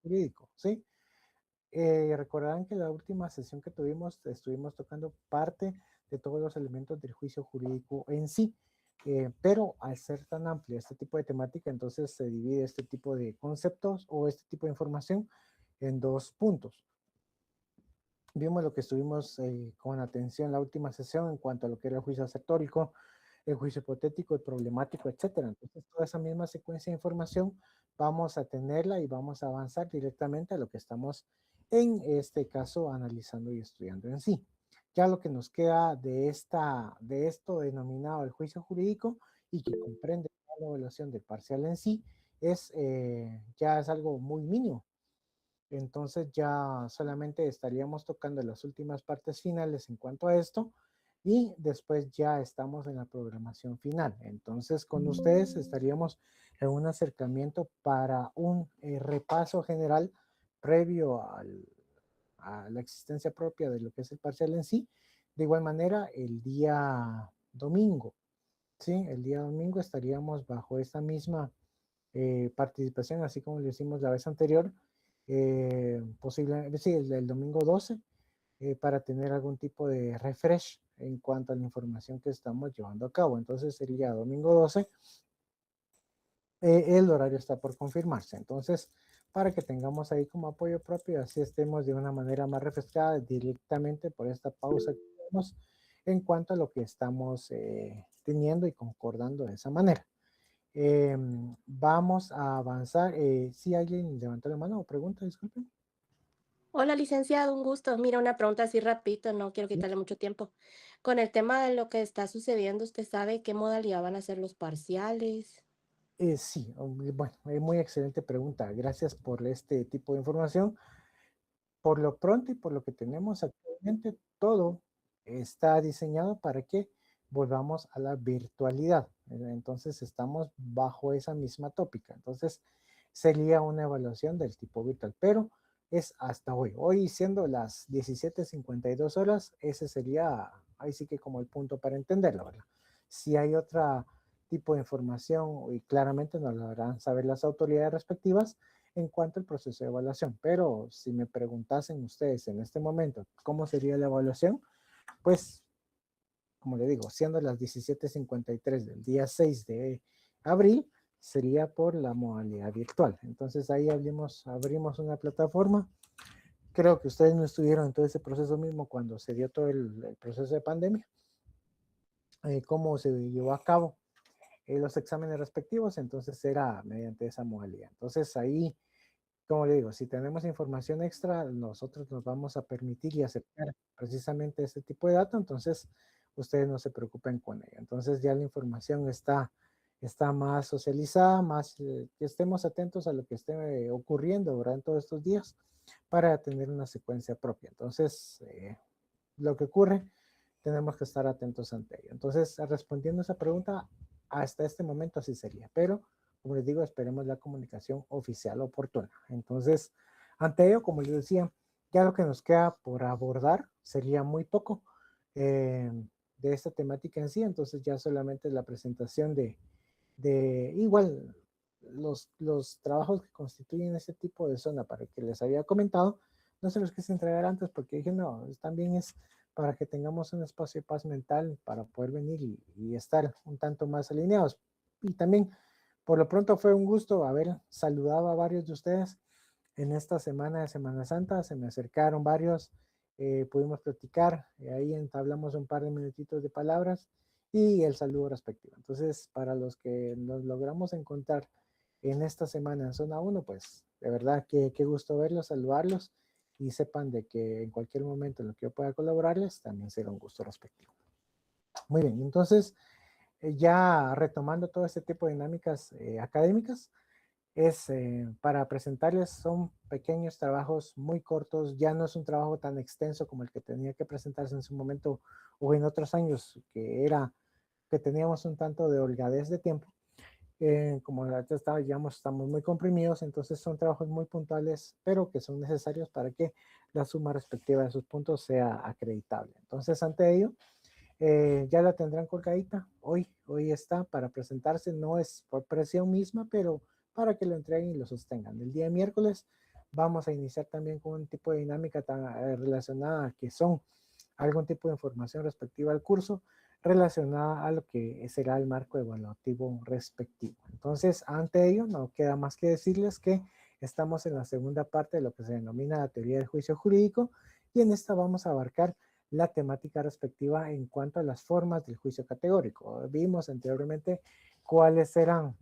jurídico, ¿sí? Recordarán que la última sesión que tuvimos, estuvimos tocando parte de todos los elementos del juicio jurídico en sí, pero al ser tan amplio este tipo de temática, entonces se divide este tipo de conceptos o este tipo de información en dos puntos. Vimos lo que estuvimos con atención en la última sesión en cuanto a lo que era el juicio asertórico, el juicio hipotético, el problemático, etcétera. Entonces, toda esa misma secuencia de información vamos a tenerla y vamos a avanzar directamente a lo que estamos en este caso analizando y estudiando en sí. Ya lo que nos queda de esto denominado el juicio jurídico y que comprende la evaluación del parcial en sí, ya es algo muy mínimo. Entonces ya solamente estaríamos tocando las últimas partes finales en cuanto a esto y después ya estamos en la programación final. Entonces con ustedes estaríamos en un acercamiento para un repaso general previo a la existencia propia de lo que es el parcial en sí. De igual manera, el día domingo, ¿sí? El día domingo estaríamos bajo esta misma participación, así como lo hicimos la vez anterior, posible, sí, el domingo 12, para tener algún tipo de refresh en cuanto a la información que estamos llevando a cabo. Entonces sería domingo 12, el horario está por confirmarse. Entonces, para que tengamos ahí como apoyo propio, así estemos de una manera más refrescada directamente por esta pausa que tenemos en cuanto a lo que estamos teniendo y concordando de esa manera. Vamos a avanzar. Si alguien levantó la mano o pregunta, disculpen. Hola, licenciado, un gusto. Mira, una pregunta así rapidito, no quiero Sí, quitarle mucho tiempo. Con el tema de lo que está sucediendo, ¿usted sabe qué modalidad van a ser los parciales? sí, bueno, muy excelente pregunta. Gracias por este tipo de información. Por lo pronto y por lo que tenemos actualmente, todo está diseñado para que volvamos a la virtualidad. Entonces, estamos bajo esa misma tópica. Entonces, sería una evaluación del tipo virtual, pero es hasta hoy. Hoy siendo las 17:52 horas, ese sería, ahí sí que como el punto para entenderlo, ¿verdad? Si hay otro tipo de información, y claramente nos lo harán saber las autoridades respectivas, en cuanto al proceso de evaluación. Pero si me preguntasen ustedes en este momento cómo sería la evaluación, pues, como le digo, siendo las 17:53 del día 6 de abril, sería por la modalidad virtual. Entonces ahí abrimos una plataforma. Creo que ustedes no estuvieron en todo ese proceso mismo cuando se dio todo el proceso de pandemia, cómo se llevó a cabo los exámenes respectivos, entonces era mediante esa modalidad. Entonces ahí, como le digo, si tenemos información extra, nosotros nos vamos a permitir y aceptar precisamente este tipo de datos, entonces ustedes no se preocupen con ello. Entonces ya la información está más socializada, más que estemos atentos a lo que esté ocurriendo durante todos estos días para tener una secuencia propia. Entonces, lo que ocurre, tenemos que estar atentos ante ello. Entonces, respondiendo a esa pregunta, hasta este momento así sería, pero como les digo, esperemos la comunicación oficial oportuna. Entonces, ante ello, como les decía, ya lo que nos queda por abordar sería muy poco de esta temática en sí, entonces ya solamente la presentación de igual los trabajos que constituyen este tipo de zona para que les había comentado, no se los quise entregar antes porque dije, no, también es para que tengamos un espacio de paz mental para poder venir y estar un tanto más alineados. Y también, por lo pronto fue un gusto haber saludado a varios de ustedes en esta semana de Semana Santa, se me acercaron varios, pudimos platicar, ahí entablamos un par de minutitos de palabras y el saludo respectivo. Entonces, para los que nos logramos encontrar en esta semana en zona uno, pues de verdad que qué gusto verlos, saludarlos y sepan de que en cualquier momento en lo que yo pueda colaborarles, también será un gusto respectivo. Muy bien, entonces ya retomando todo este tipo de dinámicas académicas, para presentarles, son pequeños trabajos muy cortos, ya no es un trabajo tan extenso como el que tenía que presentarse en su momento o en otros años, que teníamos un tanto de holgadez de tiempo. Como ya estamos muy comprimidos, entonces son trabajos muy puntuales, pero que son necesarios para que la suma respectiva de sus puntos sea acreditable. Entonces, ante ello, ya la tendrán colgadita. Hoy está para presentarse, no es por presión misma, pero para que lo entreguen y lo sostengan. El día miércoles vamos a iniciar también con un tipo de dinámica relacionada que son algún tipo de información respectiva al curso relacionada a lo que será el marco evaluativo respectivo. Entonces, ante ello, no queda más que decirles que estamos en la segunda parte de lo que se denomina la teoría del juicio jurídico y en esta vamos a abarcar la temática respectiva en cuanto a las formas del juicio categórico. Vimos anteriormente cuáles eran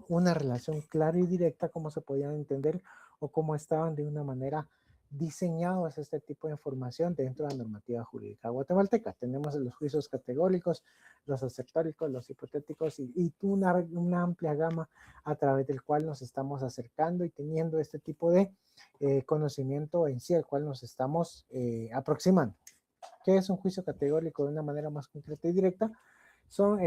una relación clara y directa, cómo se podían entender o cómo estaban de una manera diseñados este tipo de información dentro de la normativa jurídica guatemalteca. Tenemos los juicios categóricos, los aceptóricos, los hipotéticos y una amplia gama a través del cual nos estamos acercando y teniendo este tipo de conocimiento en sí, al cual nos estamos aproximando. ¿Qué es un juicio categórico de una manera más concreta y directa? Son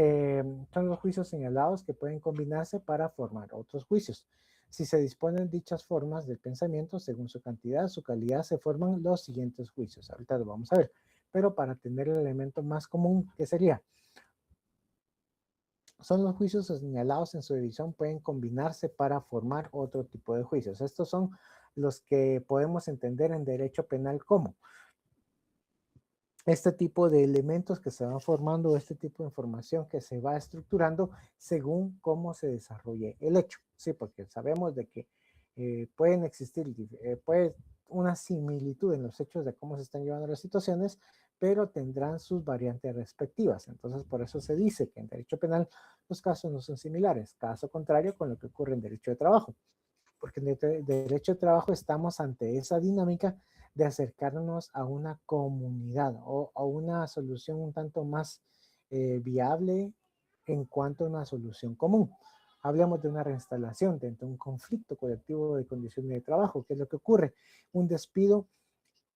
los juicios señalados que pueden combinarse para formar otros juicios. Si se disponen dichas formas del pensamiento, según su cantidad, su calidad, se forman los siguientes juicios. Ahorita lo vamos a ver. Pero para tener el elemento más común, ¿qué sería? Son los juicios señalados en su división, pueden combinarse para formar otro tipo de juicios. Estos son los que podemos entender en derecho penal como este tipo de elementos que se van formando, este tipo de información que se va estructurando según cómo se desarrolle el hecho. Sí, porque sabemos de que pueden existir puede una similitud en los hechos de cómo se están llevando las situaciones, pero tendrán sus variantes respectivas. Entonces, por eso se dice que en derecho penal los casos no son similares. Caso contrario con lo que ocurre en derecho de trabajo, porque en el derecho de trabajo estamos ante esa dinámica de acercarnos a una comunidad o a una solución un tanto más viable en cuanto a una solución común. Hablamos de una reinstalación dentro de un conflicto colectivo de condiciones de trabajo. ¿Qué es lo que ocurre? Un despido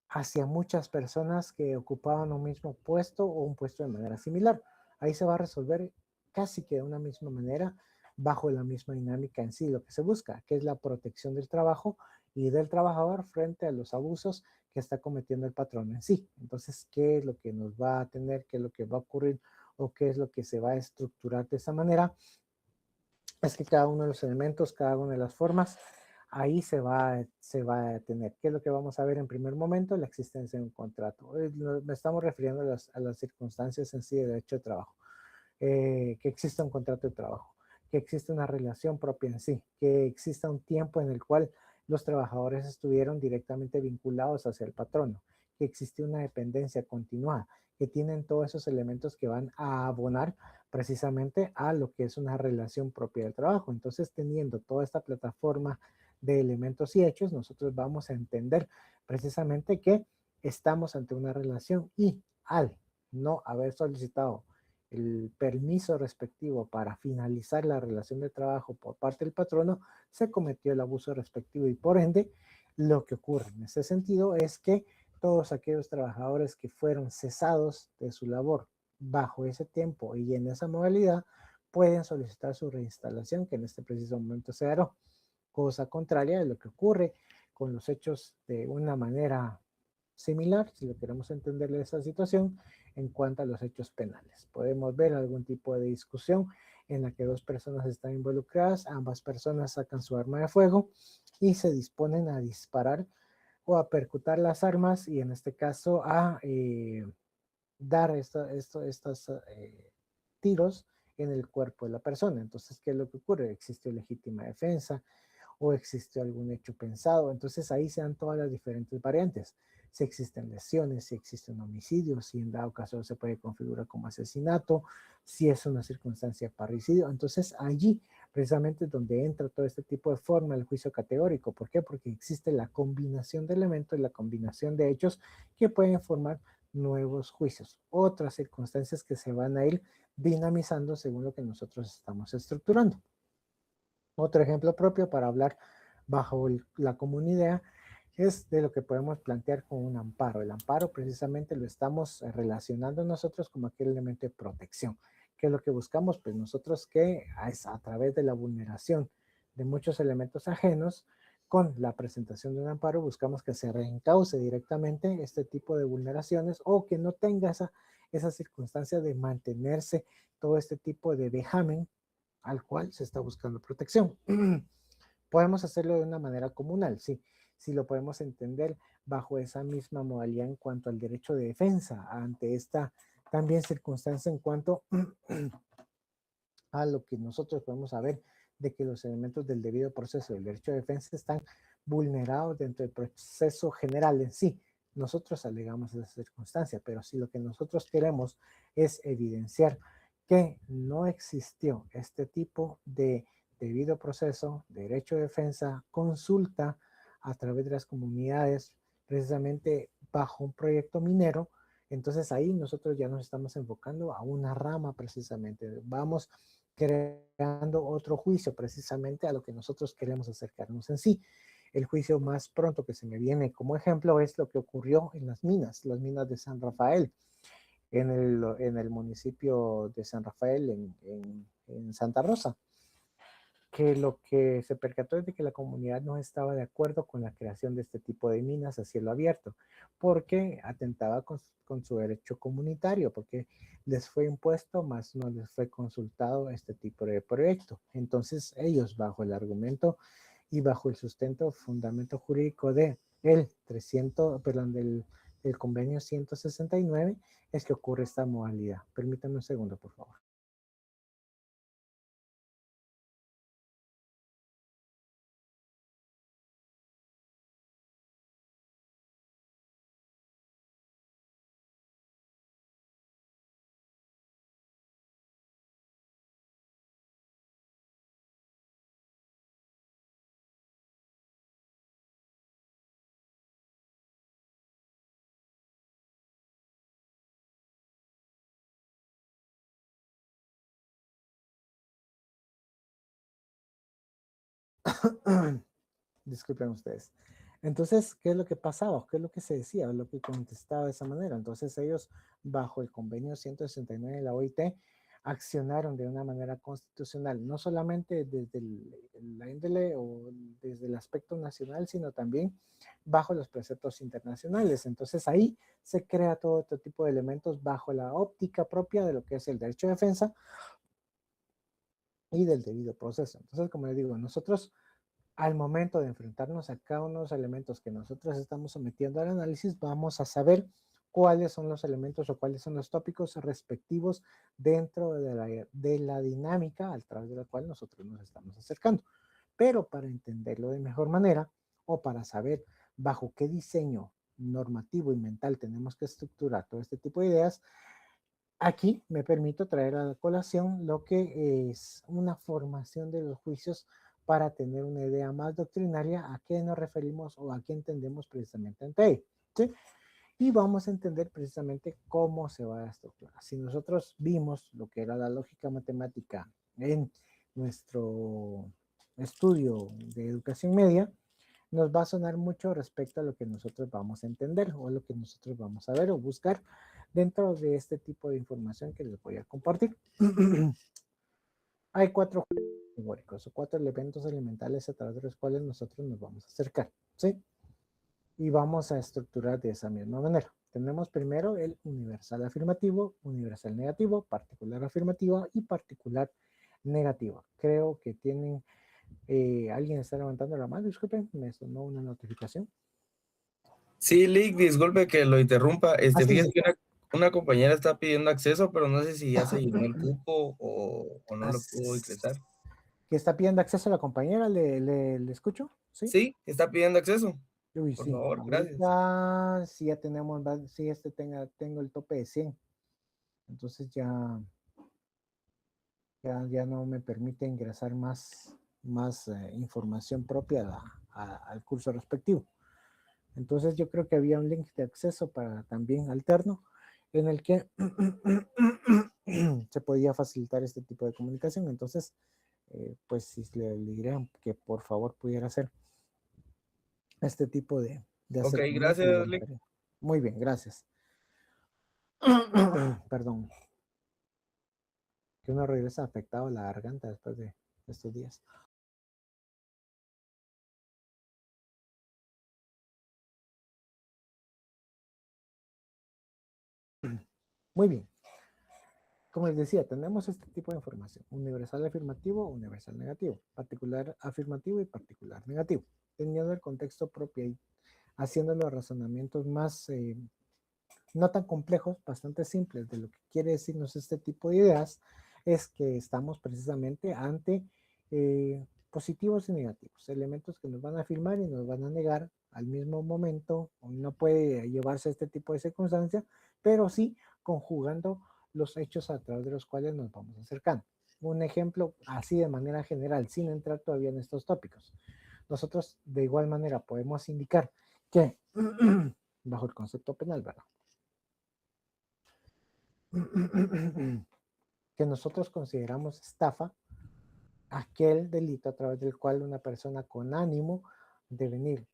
hacia muchas personas que ocupaban un mismo puesto o un puesto de manera similar. Ahí se va a resolver casi que de una misma manera, bajo la misma dinámica en sí, lo que se busca, que es la protección del trabajo y del trabajador frente a los abusos que está cometiendo el patrón en sí. Entonces, ¿qué es lo que nos va a tener, qué es lo que va a ocurrir o qué es lo que se va a estructurar de esa manera? Es que cada uno de los elementos, cada una de las formas, ahí se va a tener. ¿Qué es lo que vamos a ver en primer momento? La existencia de un contrato. Me estamos refiriendo a las circunstancias en sí de derecho de trabajo. Que exista un contrato de trabajo, que exista una relación propia en sí, que exista un tiempo en el cual los trabajadores estuvieron directamente vinculados hacia el patrono, que existe una dependencia continuada, que tienen todos esos elementos que van a abonar precisamente a lo que es una relación propia del trabajo. Entonces, teniendo toda esta plataforma de elementos y hechos, nosotros vamos a entender precisamente que estamos ante una relación y al no haber solicitado el permiso respectivo para finalizar la relación de trabajo por parte del patrono, se cometió el abuso respectivo y por ende lo que ocurre en ese sentido es que todos aquellos trabajadores que fueron cesados de su labor bajo ese tiempo y en esa modalidad pueden solicitar su reinstalación, que en este preciso momento se dará, cosa contraria de lo que ocurre con los hechos de una manera similar, si lo queremos entender esa situación, en cuanto a los hechos penales. Podemos ver algún tipo de discusión en la que dos personas están involucradas, ambas personas sacan su arma de fuego y se disponen a disparar o a percutar las armas y en este caso a dar estos tiros en el cuerpo de la persona. Entonces, ¿qué es lo que ocurre? Existe legítima defensa, o existe algún hecho pensado. Entonces ahí se dan todas las diferentes variantes. Si existen lesiones, si existe un homicidio, si en dado caso se puede configurar como asesinato, si es una circunstancia de parricidio. Entonces allí precisamente es donde entra todo este tipo de forma el juicio categórico. ¿Por qué? Porque existe la combinación de elementos y la combinación de hechos que pueden formar nuevos juicios. Otras circunstancias que se van a ir dinamizando según lo que nosotros estamos estructurando. Otro ejemplo propio para hablar bajo la común idea es de lo que podemos plantear con un amparo. El amparo precisamente lo estamos relacionando nosotros como aquel elemento de protección. ¿Qué es lo que buscamos? Pues nosotros que es a través de la vulneración de muchos elementos ajenos, con la presentación de un amparo buscamos que se reencauce directamente este tipo de vulneraciones o que no tenga esa circunstancia de mantenerse todo este tipo de vejamen al cual se está buscando protección. Podemos hacerlo de una manera comunal, sí, sí lo podemos entender bajo esa misma modalidad en cuanto al derecho de defensa ante esta también circunstancia en cuanto a lo que nosotros podemos saber de que los elementos del debido proceso del derecho de defensa están vulnerados dentro del proceso general en sí. Nosotros alegamos esa circunstancia, pero si lo que nosotros queremos es evidenciar que no existió este tipo de debido proceso, derecho de defensa, consulta a través de las comunidades, precisamente bajo un proyecto minero, entonces ahí nosotros ya nos estamos enfocando a una rama precisamente. Vamos creando otro juicio precisamente a lo que nosotros queremos acercarnos en sí. El juicio más pronto que se me viene como ejemplo es lo que ocurrió en las minas de San Rafael, en el municipio de San Rafael, en Santa Rosa, que lo que se percató es de que la comunidad no estaba de acuerdo con la creación de este tipo de minas a cielo abierto, porque atentaba con su derecho comunitario, porque les fue impuesto, más no les fue consultado este tipo de proyecto. Entonces ellos, bajo el argumento y bajo el sustento, fundamento jurídico de el 300, perdón, del convenio 169, es que ocurre esta modalidad. Permítanme un segundo, por favor. Disculpen ustedes. Entonces, ¿qué es lo que pasaba? ¿Qué es lo que se decía? Lo que contestaba de esa manera. Entonces, ellos, bajo el convenio 169 de la OIT, accionaron de una manera constitucional, no solamente desde la índole o desde el aspecto nacional, sino también bajo los preceptos internacionales. Entonces, ahí se crea todo este tipo de elementos bajo la óptica propia de lo que es el derecho de defensa y del debido proceso. Entonces, como les digo, nosotros al momento de enfrentarnos a cada uno de los elementos que nosotros estamos sometiendo al análisis, vamos a saber cuáles son los elementos o cuáles son los tópicos respectivos dentro de la dinámica a través de la cual nosotros nos estamos acercando. Pero para entenderlo de mejor manera o para saber bajo qué diseño normativo y mental tenemos que estructurar todo este tipo de ideas, aquí me permito traer a la colación lo que es una formación de los juicios para tener una idea más doctrinaria a qué nos referimos o a qué entendemos precisamente ante ello. ¿Sí? Y vamos a entender precisamente cómo se va a estructurar. Si nosotros vimos lo que era la lógica matemática en nuestro estudio de educación media, nos va a sonar mucho respecto a lo que nosotros vamos a entender o lo que nosotros vamos a ver o buscar dentro de este tipo de información que les voy a compartir. Hay cuatro categóricos o cuatro elementos elementales a través de los cuales nosotros nos vamos a acercar, ¿sí? Y vamos a estructurar de esa misma manera. Tenemos primero el universal afirmativo, universal negativo, particular afirmativa y particular negativa. Creo que tienen, alguien está levantando la mano, disculpen, me sonó una notificación. Sí, Lick, disculpe que lo interrumpa. Ah, sí, Fíjese sí. que una compañera está pidiendo acceso, pero no sé si ya se llenó el cupo o no lo pudo ingresar. Que está pidiendo acceso a la compañera, ¿le escucho? ¿Sí? Sí, está pidiendo acceso. Uy, Por sí. favor, gracias. Ahorita sí ya tenemos, sí, tengo el tope de 100. Entonces ya no me permite ingresar más información propia al curso respectivo. Entonces yo creo que había un link de acceso para también alterno en el que se podía facilitar este tipo de comunicación. Entonces, pues si le diría que por favor pudiera hacer este tipo de Ok, acercamiento. gracias, Lick. Muy bien, gracias. Perdón, que uno regresa afectado a la garganta después de estos días. Muy bien. como les decía, tenemos este tipo de información, universal afirmativo, universal negativo, particular afirmativo y particular negativo, teniendo el contexto propio y haciendo los razonamientos más, no tan complejos, bastante simples. De lo que quiere decirnos este tipo de ideas es que estamos precisamente ante positivos y negativos, elementos que nos van a afirmar y nos van a negar al mismo momento. No puede llevarse este tipo de circunstancia, pero sí conjugando los hechos a través de los cuales nos vamos acercando. Un ejemplo así de manera general, sin entrar todavía en estos tópicos. Nosotros de igual manera podemos indicar que bajo el concepto penal, ¿verdad? Que nosotros consideramos estafa aquel delito a través del cual una persona con ánimo de venir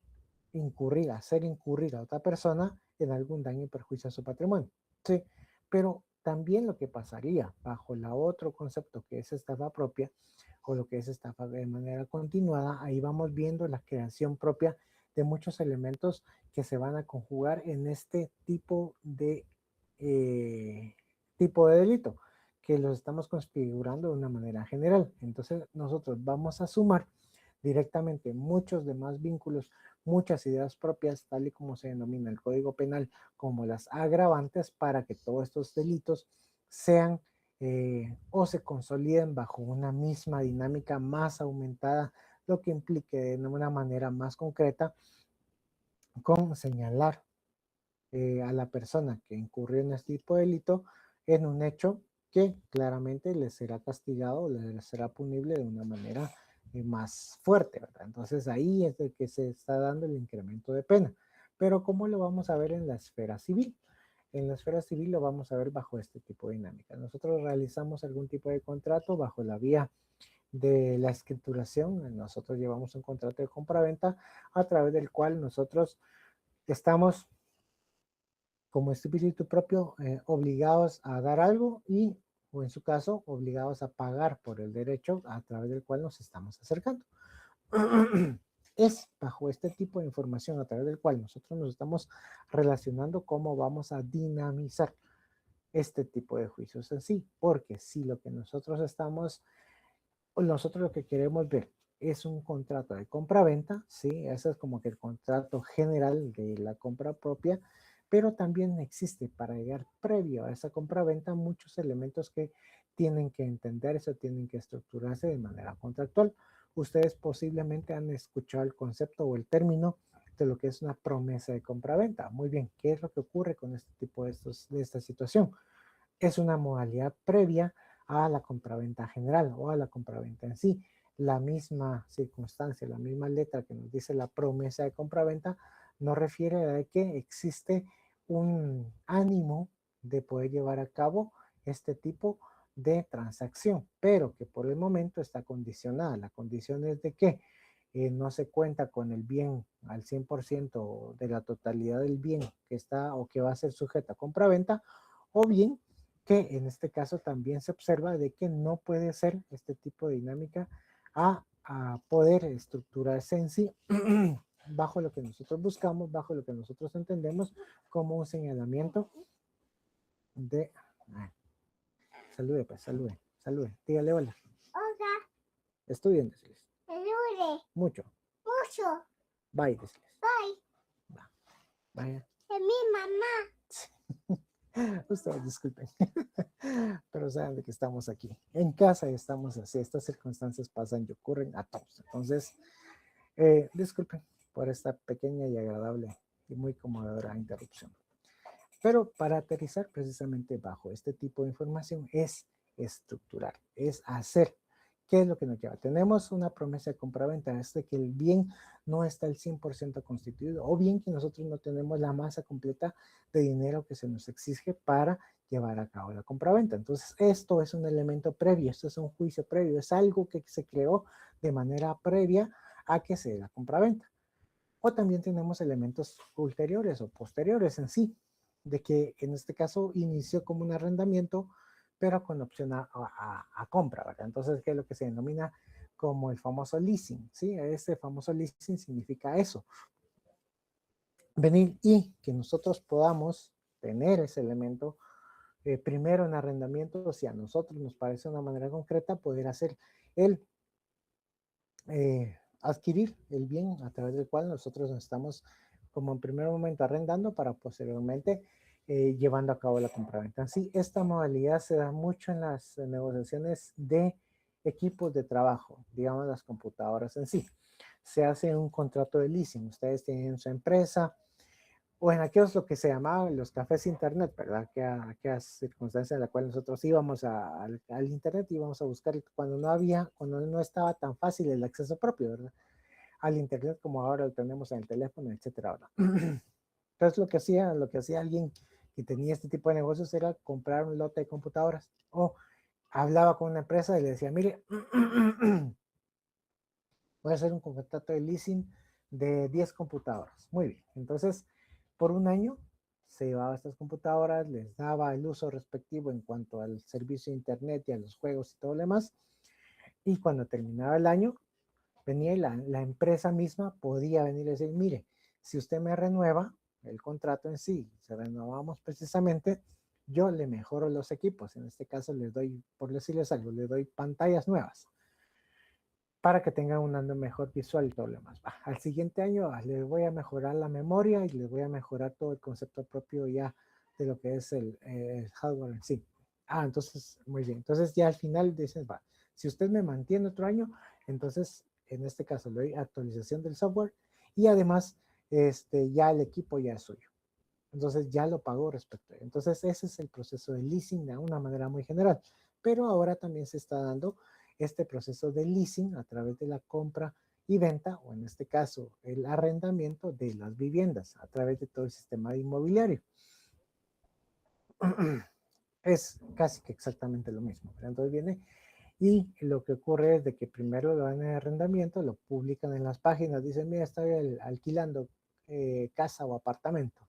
hacer incurrir a otra persona en algún daño y perjuicio a su patrimonio. Sí, pero también lo que pasaría bajo el otro concepto que es estafa propia o lo que es estafa de manera continuada, ahí vamos viendo la creación propia de muchos elementos que se van a conjugar en este eh, tipo de delito, que los estamos configurando de una manera general. Entonces nosotros vamos a sumar directamente muchos demás vínculos, muchas ideas propias, tal y como se denomina el Código Penal, como las agravantes para que todos estos delitos sean o se consoliden bajo una misma dinámica más aumentada, lo que implique de una manera más concreta con señalar a la persona que incurrió en este tipo de delito en un hecho que claramente le será castigado, le será punible de una manera más fuerte, ¿verdad? Entonces ahí es de que se está dando el incremento de pena. Pero ¿cómo lo vamos a ver en la esfera civil? En la esfera civil lo vamos a ver bajo este tipo de dinámica. Nosotros realizamos algún tipo de contrato bajo la vía de la escrituración. Nosotros llevamos un contrato de compraventa a través del cual nosotros estamos como espíritu propio obligados a dar algo y, o en su caso, obligados a pagar por el derecho a través del cual nos estamos acercando. Es bajo este tipo de información a través del cual nosotros nos estamos relacionando cómo vamos a dinamizar este tipo de juicios en sí, porque si lo que nosotros lo que queremos ver es un contrato de compra-venta, sí, ese es como que el contrato general de la compra propia, pero también existe para llegar previo a esa compra-venta muchos elementos que tienen que entenderse, tienen que estructurarse de manera contractual. Ustedes posiblemente han escuchado el concepto o el término de lo que es una promesa de compra-venta. Muy bien, ¿qué es lo que ocurre con este tipo de esta situación? Es una modalidad previa a la compraventa general o a la compraventa en sí. La misma circunstancia, la misma letra que nos dice la promesa de compraventa nos refiere a que existe un ánimo de poder llevar a cabo este tipo de transacción, pero que por el momento está condicionada. La condición es de que no se cuenta con el bien al 100% de la totalidad del bien que está o que va a ser sujeta a compraventa, o bien que en este caso también se observa de que no puede ser este tipo de dinámica a poder estructurarse en sí bajo lo que nosotros buscamos, bajo lo que nosotros entendemos como un señalamiento de... Salude, pues, salude. Dígale hola. Hola. Estudien, decirles. Salude. Mucho. Mucho. Bye, decirles. Bye. Va. Vaya. Es mi mamá. Ustedes disculpen, pero saben de que estamos aquí en casa y estamos así. Estas circunstancias pasan y ocurren a todos. Entonces, disculpen por esta pequeña y agradable y muy conmovedora interrupción. Pero para aterrizar precisamente bajo este tipo de información es estructurar, es hacer. ¿Qué es lo que nos lleva? Tenemos una promesa de compraventa, es de que el bien no está al 100% constituido, o bien que nosotros no tenemos la masa completa de dinero que se nos exige para llevar a cabo la compraventa. Entonces, esto es un elemento previo, esto es un juicio previo, es algo que se creó de manera previa a que se dé la compraventa. O también tenemos elementos ulteriores o posteriores en sí, de que en este caso inició como un arrendamiento, pero con opción a compra, ¿verdad? Entonces, ¿qué es lo que se denomina como el famoso leasing? ¿Sí? Ese famoso leasing significa eso. Venir y que nosotros podamos tener ese elemento primero en arrendamiento, si a nosotros nos parece una manera concreta, poder hacer el adquirir el bien a través del cual nosotros nos estamos como en primer momento arrendando para posteriormente llevando a cabo la compraventa. Así, esta modalidad se da mucho en las negociaciones de equipos de trabajo, digamos las computadoras en sí. Se hace un contrato de leasing. Ustedes tienen su empresa o en aquellos lo que se llamaban los cafés internet, ¿verdad? Que aquellas circunstancias en las cuales nosotros íbamos al internet, íbamos a buscar cuando no estaba tan fácil el acceso propio, ¿verdad? Al internet como ahora lo tenemos en el teléfono, etcétera, ¿verdad? Entonces lo que hacía alguien que tenía este tipo de negocios era comprar un lote de computadoras o hablaba con una empresa y le decía, mire, voy a hacer un contrato de leasing de 10 computadoras. Muy bien. Entonces, por un año se llevaba estas computadoras, les daba el uso respectivo en cuanto al servicio de internet y a los juegos y todo lo demás. Y cuando terminaba el año, venía y la empresa misma podía venir y decir, mire, si usted me renueva el contrato en sí, se renovamos precisamente, yo le mejoro los equipos. En este caso les doy, por decirles algo, le doy pantallas nuevas para que tengan un año mejor visual y todo lo demás. Al siguiente año les voy a mejorar la memoria y les voy a mejorar todo el concepto propio ya de lo que es el hardware en sí. Entonces, muy bien. Entonces ya al final dices, va, si usted me mantiene otro año, entonces en este caso le doy actualización del software y además ya el equipo ya es suyo. Entonces ya lo pagó respecto a ello. Entonces ese es el proceso de leasing de una manera muy general. Pero ahora también se está dando este proceso de leasing a través de la compra y venta, o en este caso el arrendamiento de las viviendas a través de todo el sistema inmobiliario. Es casi que exactamente lo mismo. Entonces viene y lo que ocurre es de que primero lo dan en arrendamiento, lo publican en las páginas, dicen, mira, estoy alquilando casa o apartamento,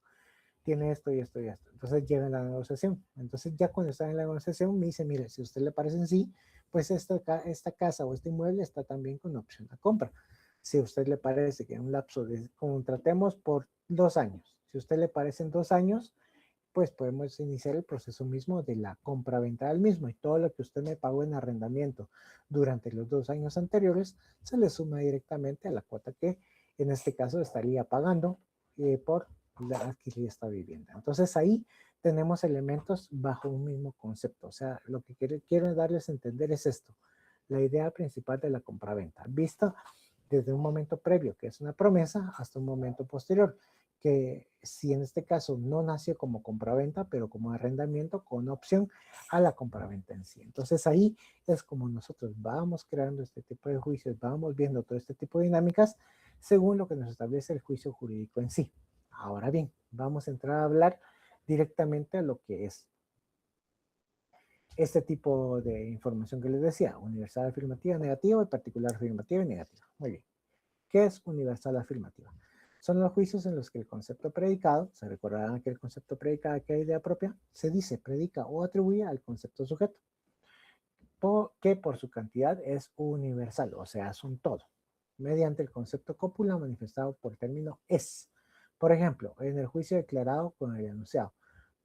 tiene esto y esto y esto. Entonces llega la negociación. Entonces ya cuando está en la negociación me dice, mire, si a usted le parece en sí, pues esta casa o este inmueble está también con opción a compra. Si a usted le parece que en un lapso de contratemos por 2 años, si a usted le parecen 2 años, pues podemos iniciar el proceso mismo de la compra-venta del mismo y todo lo que usted me pagó en arrendamiento durante los 2 años anteriores se le suma directamente a la cuota que en este caso estaría pagando por adquirir esta vivienda. Entonces ahí tenemos elementos bajo un mismo concepto. O sea, lo que quiero darles a entender es esto. La idea principal de la compraventa, vista desde un momento previo, que es una promesa, hasta un momento posterior, que si en este caso no nació como compraventa, pero como arrendamiento con opción a la compraventa en sí. Entonces ahí es como nosotros vamos creando este tipo de juicios, vamos viendo todo este tipo de dinámicas según lo que nos establece el juicio jurídico en sí. Ahora bien, vamos a entrar a hablar directamente a lo que es este tipo de información que les decía, universal afirmativa negativa y particular afirmativa y negativa. Muy bien. ¿Qué es universal afirmativa? Son los juicios en los que el concepto predicado, se recordarán que el concepto predicado que hay idea propia, se dice, predica o atribuye al concepto sujeto, que por su cantidad es universal, o sea, es un todo, mediante el concepto cópula manifestado por el término es. Por ejemplo, en el juicio declarado con el enunciado,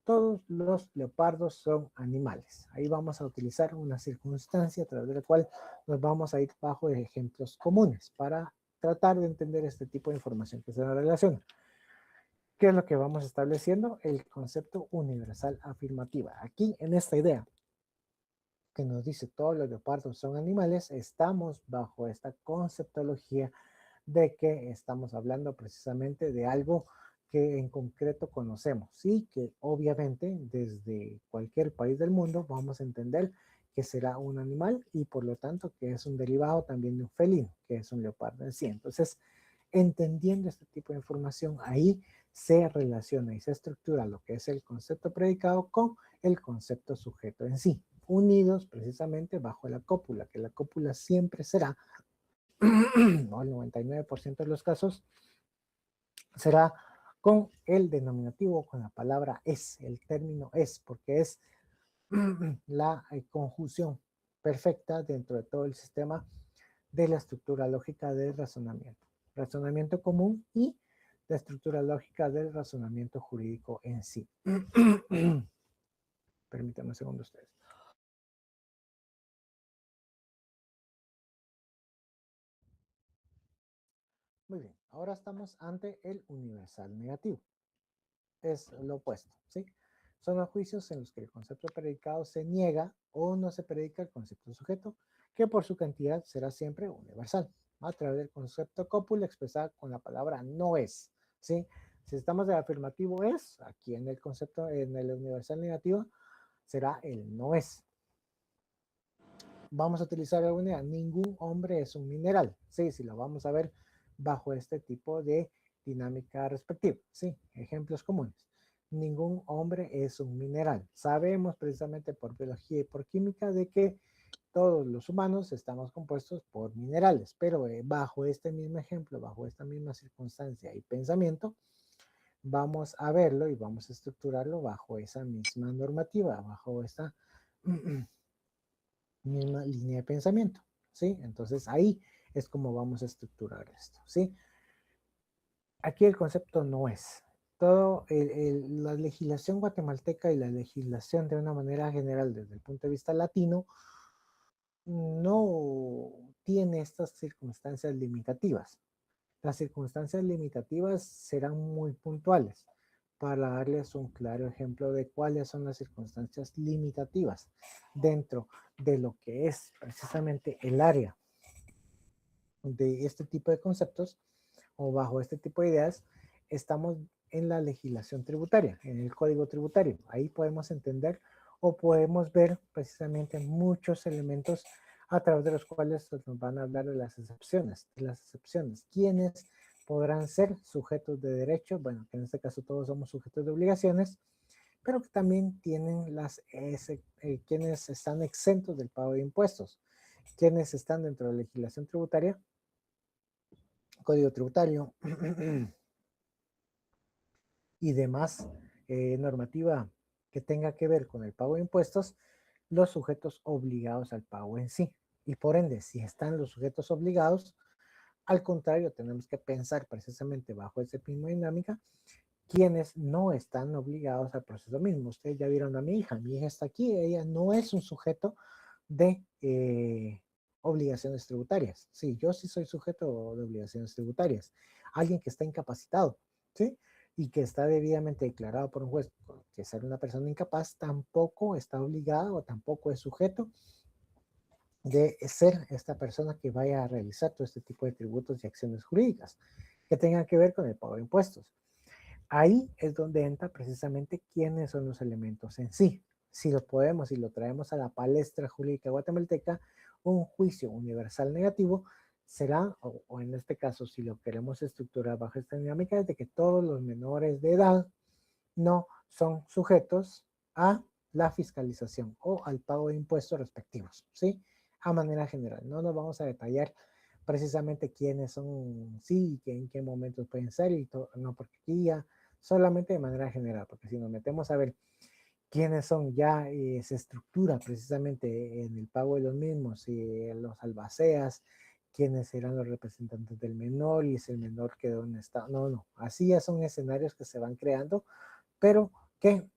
todos los leopardos son animales. Ahí vamos a utilizar una circunstancia a través de la cual nos vamos a ir bajo ejemplos comunes para tratar de entender este tipo de información que se nos relaciona. ¿Qué es lo que vamos estableciendo? El concepto universal afirmativa. Aquí, en esta idea que nos dice todos los leopardos son animales, estamos bajo esta conceptología de que estamos hablando precisamente de algo que en concreto conocemos y que obviamente desde cualquier país del mundo vamos a entender que será un animal y por lo tanto que es un derivado también de un felino, que es un leopardo en sí. Entonces, entendiendo este tipo de información, ahí se relaciona y se estructura lo que es el concepto predicado con el concepto sujeto en sí, unidos precisamente bajo la cópula, que la cópula siempre será ¿no? El 99% de los casos será con el denominativo, con la palabra es, el término es, porque es la conjunción perfecta dentro de todo el sistema de la estructura lógica del razonamiento. Razonamiento común y la estructura lógica del razonamiento jurídico en sí. Permítanme un segundo ustedes. Muy bien, ahora estamos ante el universal negativo. Es lo opuesto, ¿sí? Son los juicios en los que el concepto predicado se niega o no se predica el concepto sujeto, que por su cantidad será siempre universal, a través del concepto cópula expresado con la palabra no es, ¿sí? Si estamos de afirmativo es, aquí en el concepto, en el universal negativo, será el no es. Vamos a utilizar la unidad, ningún hombre es un mineral, ¿sí? Si lo vamos a ver bajo este tipo de dinámica respectiva, ¿sí? Ejemplos comunes. Ningún hombre es un mineral. Sabemos precisamente por biología y por química de que todos los humanos estamos compuestos por minerales, pero bajo este mismo ejemplo, bajo esta misma circunstancia y pensamiento, vamos a verlo y vamos a estructurarlo bajo esa misma normativa, bajo esta misma línea de pensamiento, ¿sí? Entonces ahí es como vamos a estructurar esto, ¿sí? Aquí el concepto no es. Todo la legislación guatemalteca y la legislación de una manera general desde el punto de vista latino no tiene estas circunstancias limitativas. Las circunstancias limitativas serán muy puntuales para darles un claro ejemplo de cuáles son las circunstancias limitativas dentro de lo que es precisamente el área de este tipo de conceptos o bajo este tipo de ideas. Estamos en la legislación tributaria, en el código tributario. Ahí podemos entender o podemos ver precisamente muchos elementos a través de los cuales nos van a hablar de las excepciones. ¿Quiénes podrán ser sujetos de derecho? Bueno, que en este caso todos somos sujetos de obligaciones, pero que también tienen quienes están exentos del pago de impuestos, quienes están dentro de la legislación tributaria, código tributario y demás normativa que tenga que ver con el pago de impuestos, los sujetos obligados al pago en sí. Y por ende, si están los sujetos obligados, al contrario, tenemos que pensar precisamente bajo esa misma dinámica, quienes no están obligados al proceso mismo. Ustedes ya vieron a mi hija está aquí, ella no es un sujeto de obligaciones tributarias. Sí, yo sí soy sujeto de obligaciones tributarias. Alguien que está incapacitado, ¿sí? Y que está debidamente declarado por un juez que ser una persona incapaz tampoco está obligado o tampoco es sujeto de ser esta persona que vaya a realizar todo este tipo de tributos y acciones jurídicas que tengan que ver con el pago de impuestos. Ahí es donde entra precisamente quiénes son los elementos en sí. Si lo podemos y lo traemos a la palestra jurídica guatemalteca, un juicio universal negativo será, o en este caso, si lo queremos estructurar bajo esta dinámica, es de que todos los menores de edad no son sujetos a la fiscalización o al pago de impuestos respectivos, ¿sí? A manera general. No nos vamos a detallar precisamente quiénes son, sí, en qué momentos pueden ser y todo, no, porque aquí ya solamente de manera general, porque si nos metemos a ver quiénes son, ya se estructura precisamente en el pago de los mismos, los albaceas, quiénes serán los representantes del menor y es el menor que donde está. No, no, así ya son escenarios que se van creando, pero que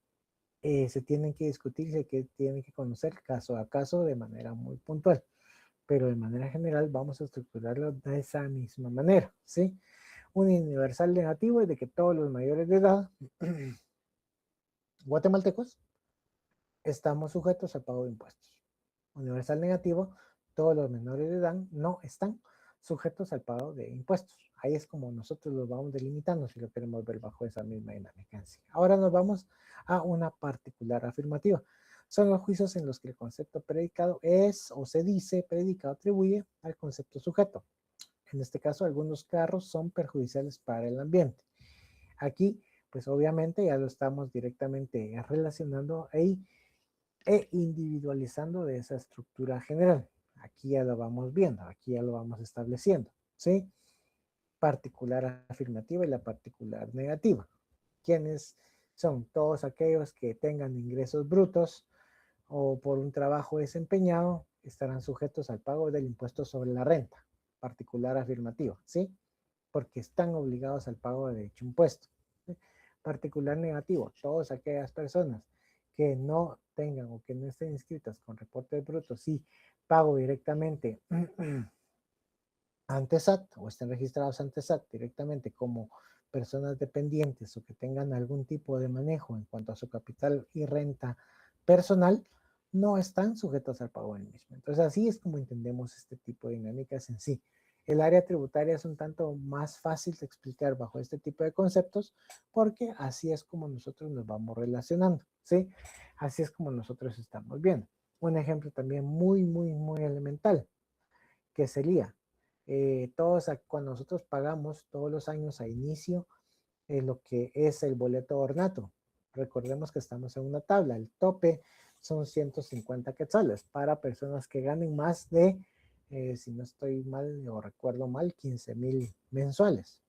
se tienen que discutir, que tienen que conocer caso a caso de manera muy puntual. Pero de manera general vamos a estructurarlo de esa misma manera, ¿sí? Un universal negativo es de que todos los mayores de edad guatemaltecos estamos sujetos al pago de impuestos. Universal negativo, todos los menores de edad no están sujetos al pago de impuestos. Ahí es como nosotros los vamos delimitando si lo queremos ver bajo esa misma dinámica en sí. Ahora nos vamos a una particular afirmativa. Son los juicios en los que el concepto predicado es o se dice predicado atribuye al concepto sujeto. En este caso, algunos carros son perjudiciales para el ambiente. Aquí, pues obviamente ya lo estamos directamente relacionando ahí e individualizando de esa estructura general. Aquí ya lo vamos viendo, aquí ya lo vamos estableciendo, ¿sí? Particular afirmativa y la particular negativa. ¿Quiénes son? Todos aquellos que tengan ingresos brutos o por un trabajo desempeñado estarán sujetos al pago del impuesto sobre la renta. Particular afirmativa, ¿sí? Porque están obligados al pago de dicho impuesto. ¿Sí? Particular negativo, todas aquellas personas que no tengan o que no estén inscritas con reportes brutos y pago directamente ante SAT o estén registrados ante SAT directamente como personas dependientes o que tengan algún tipo de manejo en cuanto a su capital y renta personal, no están sujetos al pago del mismo. Entonces así es como entendemos este tipo de dinámicas en sí. El área tributaria es un tanto más fácil de explicar bajo este tipo de conceptos porque así es como nosotros nos vamos relacionando, ¿sí? Así es como nosotros estamos viendo. Un ejemplo también muy elemental, que sería, cuando nosotros pagamos todos los años a inicio lo que es el boleto ornato. Recordemos que estamos en una tabla, el tope son 150 quetzales para personas que ganen más de, si no estoy mal o recuerdo mal, 15,000 mensuales.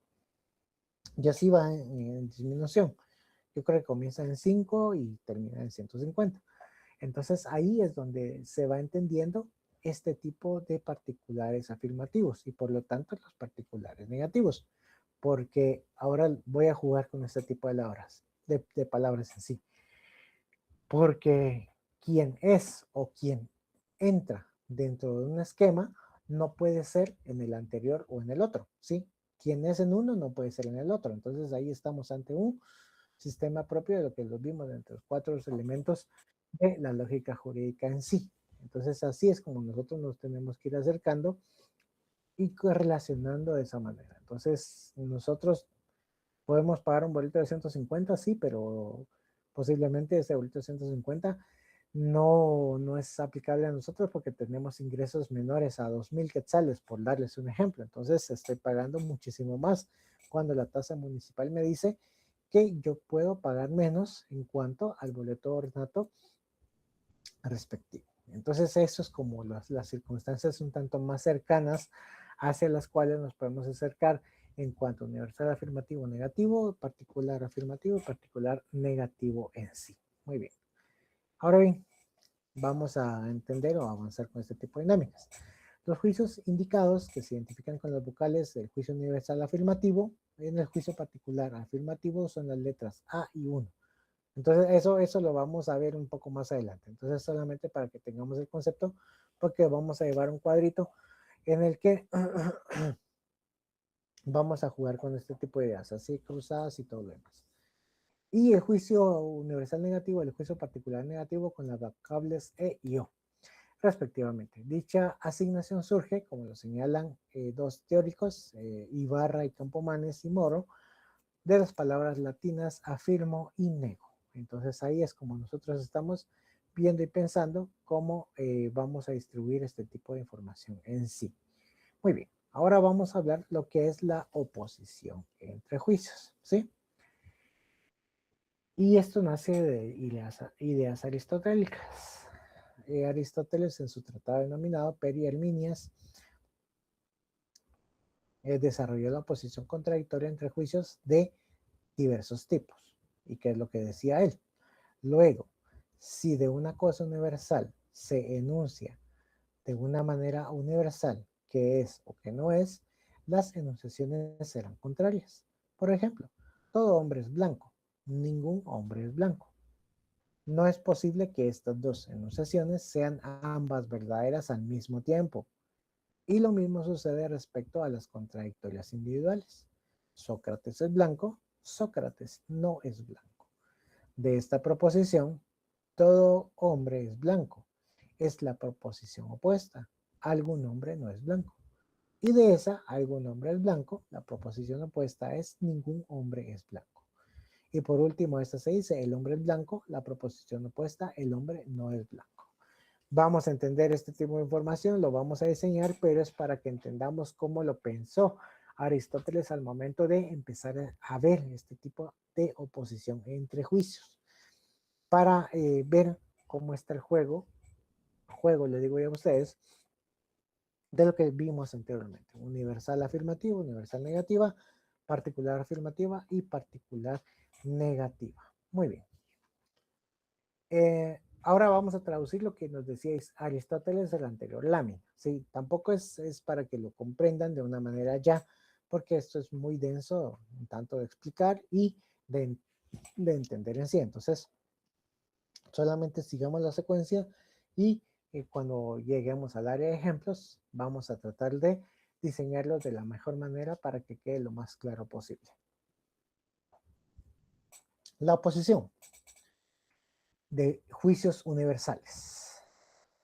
Y así va en disminución. Yo creo que comienza en 5 y termina en 150. Entonces ahí es donde se va entendiendo este tipo de particulares afirmativos y por lo tanto los particulares negativos, porque ahora voy a jugar con este tipo de palabras en sí, porque quien es o quien entra dentro de un esquema no puede ser en el anterior o en el otro, ¿sí? Quien es en uno no puede ser en el otro, entonces ahí estamos ante un sistema propio de lo que los vimos entre los 4 elementos de la lógica jurídica en sí. Entonces así es como nosotros nos tenemos que ir acercando y relacionando de esa manera. Entonces nosotros podemos pagar un boleto de 150, sí, pero posiblemente ese boleto de 150 no es aplicable a nosotros porque tenemos ingresos menores a 2,000 quetzales, por darles un ejemplo. Entonces estoy pagando muchísimo más cuando la tasa municipal me dice que yo puedo pagar menos en cuanto al boleto ornato respectivo. Entonces eso es como las circunstancias un tanto más cercanas hacia las cuales nos podemos acercar en cuanto a universal afirmativo negativo, particular afirmativo y particular negativo en sí. Muy bien. Ahora bien, vamos a entender o avanzar con este tipo de dinámicas. Los juicios indicados que se identifican con las vocales del juicio universal afirmativo, en el juicio particular afirmativo son las letras A y 1. Entonces eso lo vamos a ver un poco más adelante. Entonces solamente para que tengamos el concepto, porque vamos a llevar un cuadrito en el que vamos a jugar con este tipo de ideas, así cruzadas y todo lo demás. Y el juicio universal negativo, el juicio particular negativo con las vocables E y O, respectivamente. Dicha asignación surge, como lo señalan dos teóricos, Ibarra y Campomanes y Moro, de las palabras latinas afirmo y nego. Entonces ahí es como nosotros estamos viendo y pensando cómo vamos a distribuir este tipo de información en sí. Muy bien, ahora vamos a hablar lo que es la oposición entre juicios, ¿sí? Y esto nace de ideas aristotélicas. Aristóteles en su tratado denominado Peri Herminias desarrolló la oposición contradictoria entre juicios de diversos tipos. ¿Y qué es lo que decía él? Luego, si de una cosa universal se enuncia de una manera universal que es o que no es, las enunciaciones serán contrarias. Por ejemplo, todo hombre es blanco, ningún hombre es blanco. No es posible que estas dos enunciaciones sean ambas verdaderas al mismo tiempo. Y lo mismo sucede respecto a las contradictorias individuales. Sócrates es blanco, Sócrates no es blanco. De esta proposición, todo hombre es blanco. Es la proposición opuesta. Algún hombre no es blanco. Y de esa, algún hombre es blanco, la proposición opuesta es ningún hombre es blanco. Y por último, esta se dice, el hombre es blanco, la proposición opuesta, el hombre no es blanco. Vamos a entender este tipo de información, lo vamos a diseñar, pero es para que entendamos cómo lo pensó Aristóteles al momento de empezar a ver este tipo de oposición entre juicios. Para ver cómo está el juego, le digo yo a ustedes, de lo que vimos anteriormente. Universal afirmativo, universal negativa, particular afirmativa y particular negativa. Muy bien. Ahora vamos a traducir lo que nos decíais Aristóteles de la anterior lámina. Sí, tampoco es para que lo comprendan de una manera ya, porque esto es muy denso, un tanto de explicar y de entender en sí. Entonces, Solamente sigamos la secuencia y cuando lleguemos al área de ejemplos, vamos a tratar de diseñarlos de la mejor manera para que quede lo más claro posible. La oposición de juicios universales.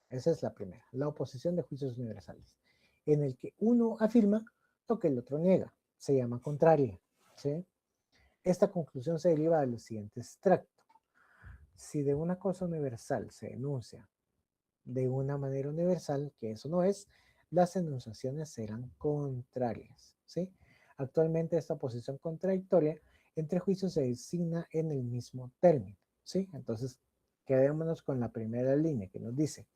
Esa es la primera, la oposición de juicios universales, en el que uno afirma lo que el otro niega. Se llama contraria, ¿sí? Esta conclusión se deriva de lo siguiente extracto. Si de una cosa universal se enuncia de una manera universal, que eso no es, las enunciaciones serán contrarias, ¿sí? Actualmente esta oposición contradictoria entre juicios se designa en el mismo término, ¿sí? Entonces, quedémonos con la primera línea que nos dice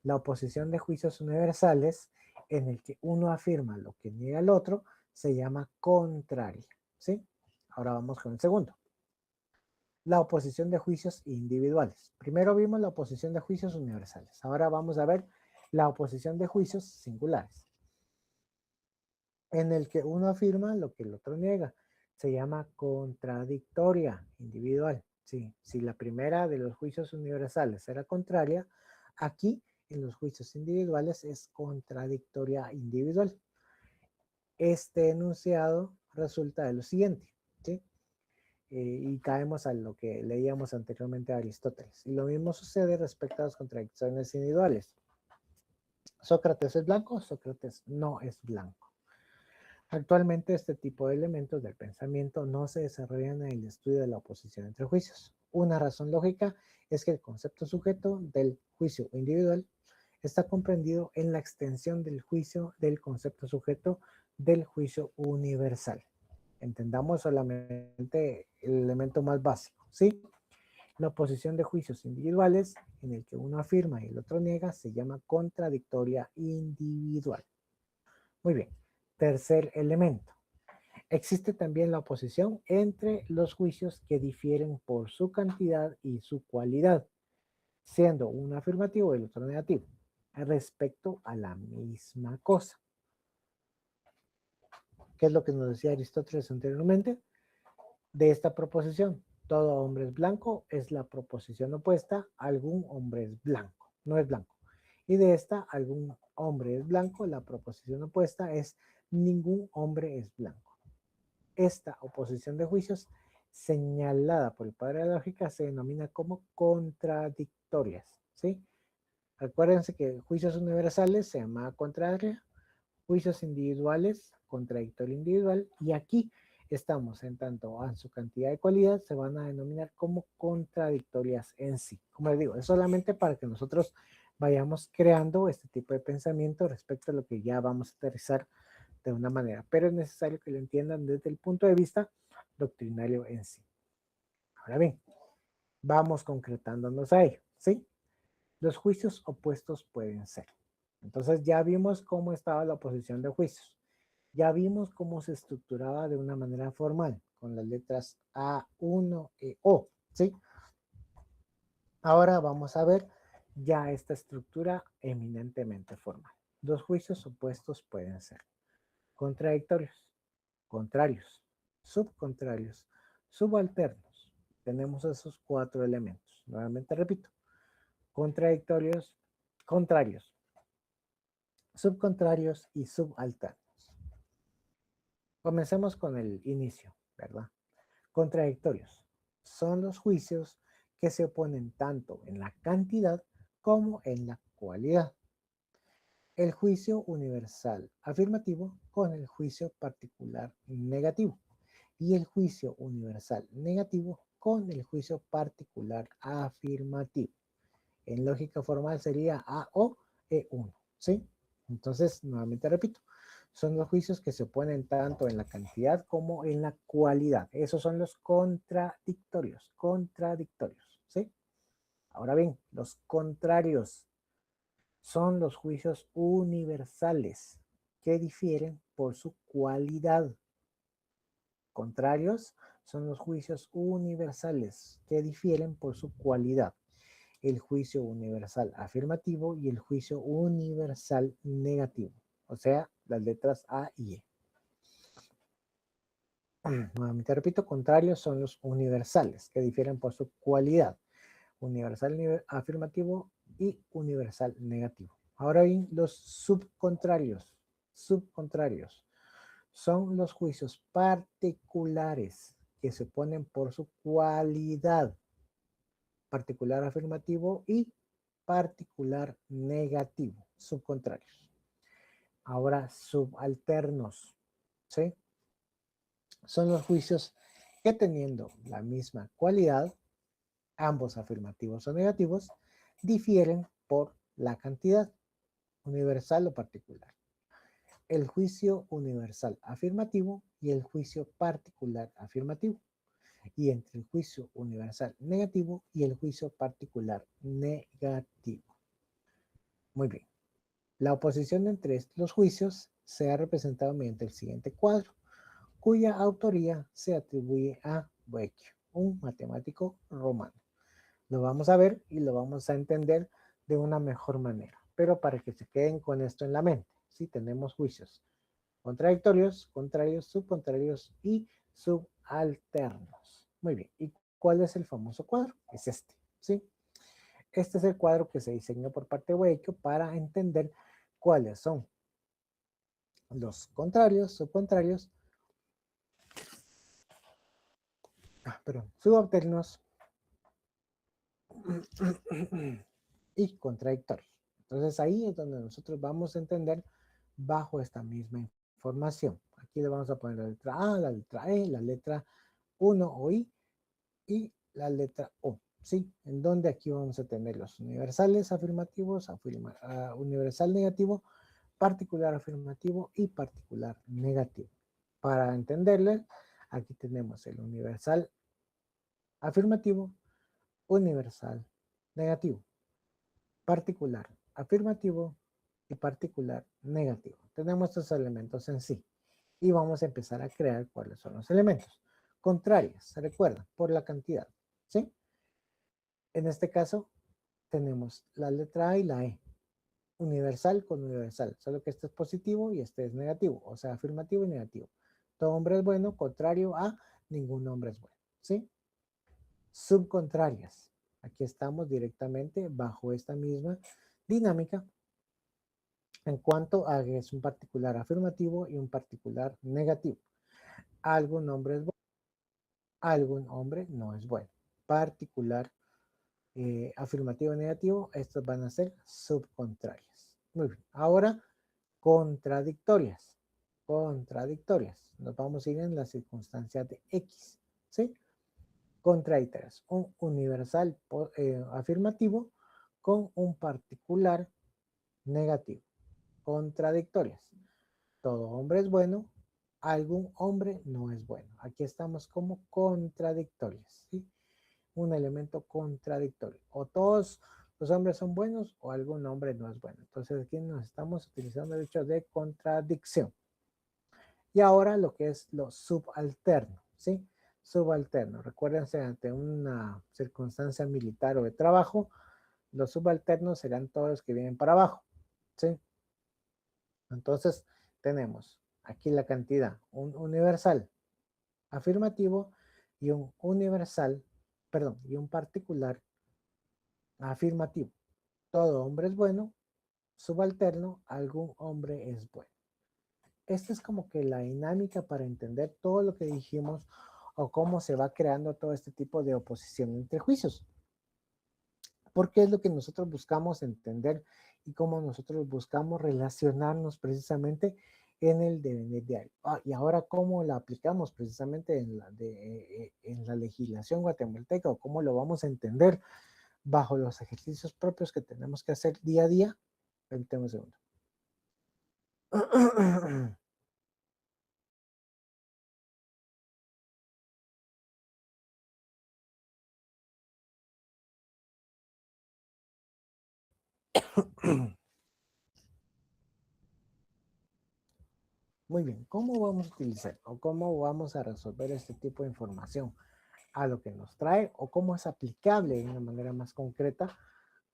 la oposición de juicios universales en el que uno afirma lo que niega el otro se llama contraria, ¿sí? Ahora vamos con el segundo. La oposición de juicios individuales. Primero vimos la oposición de juicios universales. Ahora vamos a ver la oposición de juicios singulares, en el que uno afirma lo que el otro niega. Se llama contradictoria individual. Sí, si la primera de los juicios universales era contraria, aquí en los juicios individuales es contradictoria individual. Este enunciado resulta de lo siguiente, ¿sí? Y caemos a lo que leíamos anteriormente a Aristóteles. Y lo mismo sucede respecto a las contradicciones individuales. ¿Sócrates es blanco? Sócrates no es blanco. Actualmente este tipo de elementos del pensamiento no se desarrollan en el estudio de la oposición entre juicios. Una razón lógica es que el concepto sujeto del juicio individual está comprendido en la extensión del juicio del concepto sujeto del juicio universal. Entendamos solamente el elemento más básico, ¿sí? La oposición de juicios individuales en el que uno afirma y el otro niega se llama contradictoria individual. Muy bien. Tercer elemento. Existe también la oposición entre los juicios que difieren por su cantidad y su cualidad, siendo uno afirmativo y el otro negativo, respecto a la misma cosa. ¿Qué es lo que nos decía Aristóteles anteriormente? De esta proposición, todo hombre es blanco, es la proposición opuesta, algún hombre es blanco, no es blanco. Y de esta, algún hombre es blanco, la proposición opuesta es ningún hombre es blanco. Esta oposición de juicios señalada por el padre de la lógica se denomina como contradictorias, ¿sí? Acuérdense que juicios universales se llama contraria, juicios individuales, contradictorio individual, y aquí estamos en tanto a su cantidad de cualidad se van a denominar como contradictorias en sí. Como les digo, es solamente para que nosotros vayamos creando este tipo de pensamiento respecto a lo que ya vamos a aterrizar de una manera, pero es necesario que lo entiendan desde el punto de vista doctrinario en sí. Ahora bien, vamos concretándonos a ello, ¿sí? Los juicios opuestos pueden ser. Entonces ya vimos cómo estaba la oposición de juicios. Ya vimos cómo se estructuraba de una manera formal, con las letras A, 1 y O, ¿sí? Ahora vamos a ver ya esta estructura eminentemente formal. Los juicios opuestos pueden ser contradictorios, contrarios, subcontrarios, subalternos. Tenemos esos 4 elementos. Nuevamente repito, contradictorios, contrarios, subcontrarios y subalternos. Comencemos con el inicio, ¿verdad? Contradictorios son los juicios que se oponen tanto en la cantidad como en la cualidad. El juicio universal afirmativo con el juicio particular negativo y el juicio universal negativo con el juicio particular afirmativo. En lógica formal sería A o E1, ¿sí? Entonces, nuevamente repito, son los juicios que se oponen tanto en la cantidad como en la cualidad. Esos son los contradictorios, ¿sí? Ahora bien, los contrarios son los juicios universales que difieren por su cualidad. Contrarios son los juicios universales que difieren por su cualidad. El juicio universal afirmativo y el juicio universal negativo, o sea, las letras A y E. Nuevamente repito, contrarios son los universales, que difieren por su cualidad. universal afirmativo y universal negativo. Ahora bien, los subcontrarios son los juicios particulares que se ponen por su cualidad, particular afirmativo y particular negativo, subcontrarios. Ahora, subalternos, ¿sí? Son los juicios que teniendo la misma cualidad, ambos afirmativos o negativos, difieren por la cantidad, universal o particular. El juicio universal afirmativo y el juicio particular afirmativo. Y entre el juicio universal negativo y el juicio particular negativo. Muy bien. La oposición entre los juicios se ha representado mediante el siguiente cuadro, cuya autoría se atribuye a Boeckh, un matemático romano. Lo vamos a ver y lo vamos a entender de una mejor manera, pero para que se queden con esto en la mente. ¿Sí? Tenemos juicios contradictorios, contrarios, subcontrarios y subalternos. Muy bien, ¿y cuál es el famoso cuadro? Es este, ¿sí? Este es el cuadro que se diseñó por parte de Boeckh para entender cuáles son los contrarios, subcontrarios, subalternos y contradictorios. Entonces ahí es donde nosotros vamos a entender bajo esta misma información. Aquí le vamos a poner la letra A, la letra E, la letra 1 o I y la letra O. ¿Sí? En donde aquí vamos a tener los universales afirmativos, universal negativo, particular afirmativo y particular negativo. Para entenderle, aquí tenemos el universal afirmativo, universal negativo, particular afirmativo y particular negativo. Tenemos estos elementos en sí y vamos a empezar a crear cuáles son los elementos. Contrarias, se recuerda, por la cantidad, ¿sí? En este caso tenemos la letra A y la E. Universal con universal, solo que este es positivo y este es negativo, o sea, afirmativo y negativo. Todo hombre es bueno, contrario a ningún hombre es bueno, ¿sí? Subcontrarias. Aquí estamos directamente bajo esta misma dinámica en cuanto a que es un particular afirmativo y un particular negativo. Algún hombre es bueno, algún hombre no es bueno. Particular afirmativo y negativo, estos van a ser subcontrarias. Muy bien. Ahora, contradictorias. Contradictorias. Nos vamos a ir en la circunstancia de X. ¿Sí? Contradictorias. Un universal afirmativo con un particular negativo. Contradictorias. Todo hombre es bueno, algún hombre no es bueno. Aquí estamos como contradictorias. ¿Sí? Un elemento contradictorio. O todos los hombres son buenos o algún hombre no es bueno. Entonces aquí nos estamos utilizando el hecho de contradicción. Y ahora lo que es lo subalterno, ¿sí? Subalterno. Recuérdense, ante una circunstancia militar o de trabajo, los subalternos serán todos los que vienen para abajo, ¿sí? Entonces tenemos aquí la cantidad, un universal afirmativo y un universal, perdón, y un particular afirmativo. Todo hombre es bueno, subalterno, algún hombre es bueno. Esta es como que la dinámica para entender todo lo que dijimos o cómo se va creando todo este tipo de oposición entre juicios. Porque es lo que nosotros buscamos entender y cómo nosotros buscamos relacionarnos precisamente en el devenir diario. Y ahora cómo la aplicamos precisamente en la legislación guatemalteca o cómo lo vamos a entender bajo los ejercicios propios que tenemos que hacer día a día. Permítame un segundo. Muy bien, ¿cómo vamos a utilizar o cómo vamos a resolver este tipo de información a lo que nos trae o cómo es aplicable de una manera más concreta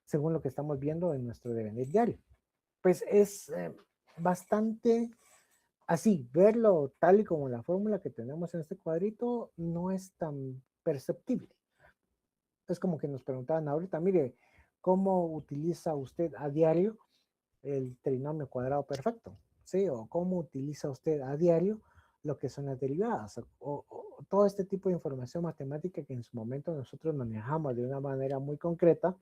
según lo que estamos viendo en nuestro devenir diario? Pues es bastante así, verlo tal y como la fórmula que tenemos en este cuadrito no es tan perceptible. Es como que nos preguntaban ahorita, mire, ¿cómo utiliza usted a diario el trinomio cuadrado perfecto? ¿Sí? O ¿cómo utiliza usted a diario lo que son las derivadas? O todo este tipo de información matemática que en su momento nosotros manejamos de una manera muy concreta,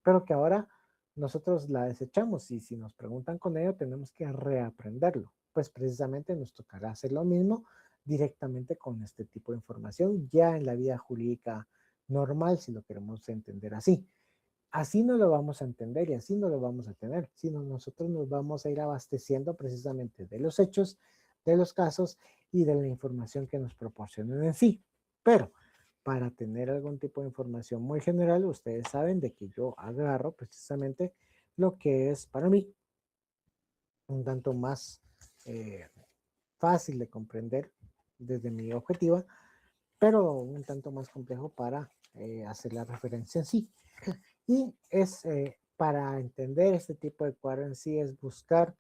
pero que ahora nosotros la desechamos y si nos preguntan con ello tenemos que reaprenderlo. Pues precisamente nos tocará hacer lo mismo directamente con este tipo de información ya en la vida jurídica normal, si lo queremos entender así. Así no lo vamos a entender y así no lo vamos a tener, sino nosotros nos vamos a ir abasteciendo precisamente de los hechos, de los casos y de la información que nos proporcionen en sí. Pero para tener algún tipo de información muy general, ustedes saben de que yo agarro precisamente lo que es para mí un tanto más fácil de comprender desde mi objetiva, pero un tanto más complejo para hacer la referencia en sí. Y es para entender este tipo de cuadro en sí es buscar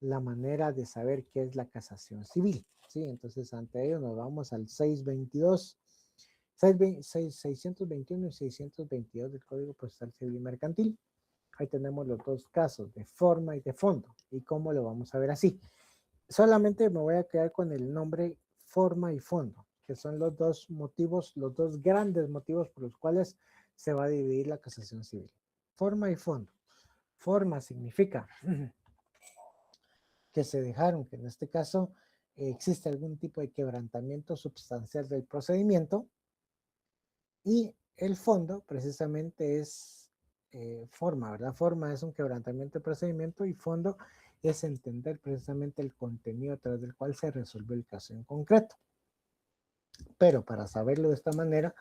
la manera de saber qué es la casación civil. ¿Sí? Entonces, ante ello nos vamos al 622, 621 y 622 del Código Postal Civil y Mercantil. Ahí tenemos los dos casos de forma y de fondo. ¿Y cómo lo vamos a ver así? Solamente me voy a quedar con el nombre forma y fondo, que son los dos motivos, los dos grandes motivos por los cuales se va a dividir la casación civil. Forma y fondo. Forma significa que se dejaron, que en este caso existe algún tipo de quebrantamiento sustancial del procedimiento y el fondo precisamente es forma, ¿verdad? Forma es un quebrantamiento del procedimiento y fondo es entender precisamente el contenido a través del cual se resuelve el caso en concreto. Pero para saberlo de esta manera,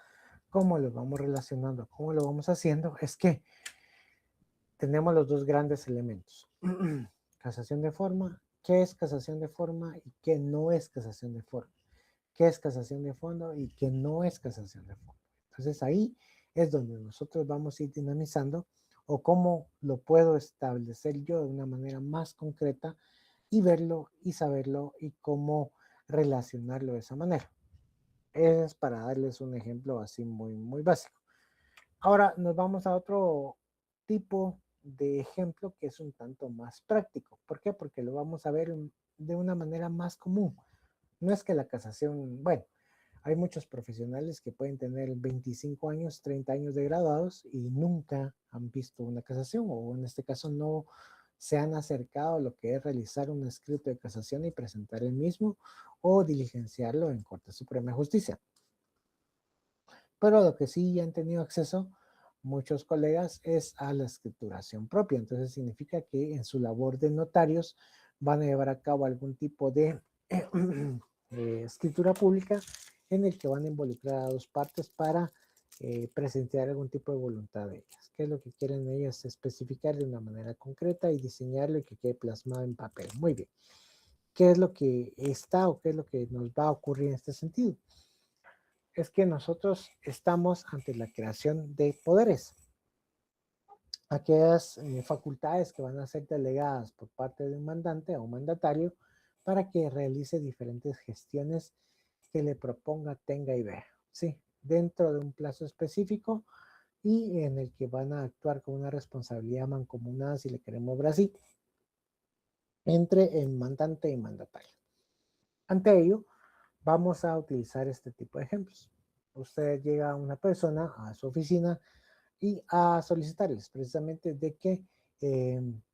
¿cómo lo vamos relacionando? ¿Cómo lo vamos haciendo? Es que tenemos los dos grandes elementos. Casación de forma, ¿qué es casación de forma y qué no es casación de forma? ¿Qué es casación de fondo y qué no es casación de fondo? Entonces ahí es donde nosotros vamos a ir dinamizando o cómo lo puedo establecer yo de una manera más concreta y verlo y saberlo y cómo relacionarlo de esa manera. Es para darles un ejemplo así muy, muy básico. Ahora nos vamos a otro tipo de ejemplo que es un tanto más práctico. ¿Por qué? Porque lo vamos a ver de una manera más común. No es que la casación, bueno, hay muchos profesionales que pueden tener 25 años, 30 años de graduados y nunca han visto una casación o en este caso no se han acercado a lo que es realizar un escrito de casación y presentar el mismo o diligenciarlo en Corte Suprema de Justicia. Pero lo que sí han tenido acceso muchos colegas es a la escrituración propia. Entonces significa que en su labor de notarios van a llevar a cabo algún tipo de escritura pública en el que van a involucrar a dos partes para presentar algún tipo de voluntad de ellas. ¿Qué es lo que quieren ellas especificar de una manera concreta y diseñarlo y que quede plasmado en papel? Muy bien. ¿Qué es lo que está o qué es lo que nos va a ocurrir en este sentido? Es que nosotros estamos ante la creación de poderes. Aquellas facultades que van a ser delegadas por parte de un mandante o un mandatario para que realice diferentes gestiones que le proponga, tenga y vea, ¿sí? Dentro de un plazo específico y en el que van a actuar con una responsabilidad mancomunada, si le queremos ver así, entre el mandante y mandatario. Ante ello, vamos a utilizar este tipo de ejemplos. Usted llega a una persona a su oficina y a solicitarles precisamente de que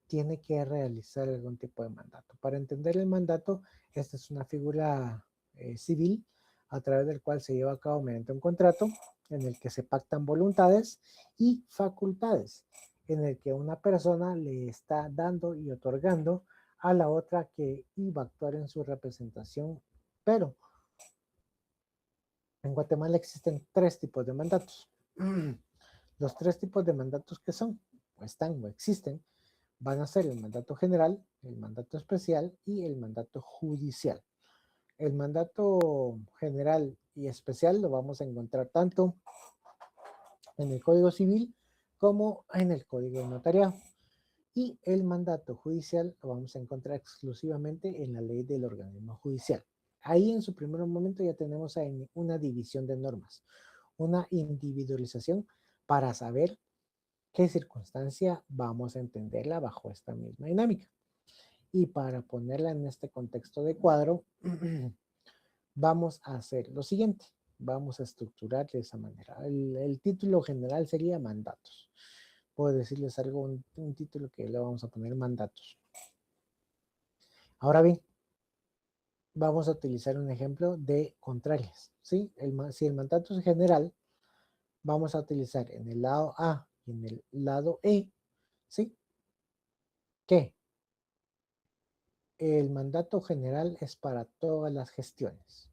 tiene que realizar algún tipo de mandato. Para entender el mandato, esta es una figura civil a través del cual se lleva a cabo mediante un contrato en el que se pactan voluntades y facultades, en el que una persona le está dando y otorgando a la otra que iba a actuar en su representación, pero en Guatemala existen tres tipos de mandatos. Los tres tipos de mandatos que son, o están o existen, van a ser el mandato general, el mandato especial y el mandato judicial. El mandato general y especial lo vamos a encontrar tanto en el Código Civil como en el Código de Notariado. Y el mandato judicial lo vamos a encontrar exclusivamente en la ley del organismo judicial. Ahí en su primer momento ya tenemos una división de normas, una individualización para saber qué circunstancia vamos a entenderla bajo esta misma dinámica. Y para ponerla en este contexto de cuadro, vamos a hacer lo siguiente. Vamos a estructurar de esa manera. El título general sería mandatos. Puedo decirles algo, un título que le vamos a poner mandatos. Ahora bien, vamos a utilizar un ejemplo de contrarias, ¿sí? Si el mandato es general, vamos a utilizar en el lado A y en el lado E, ¿sí? Que el mandato general es para todas las gestiones,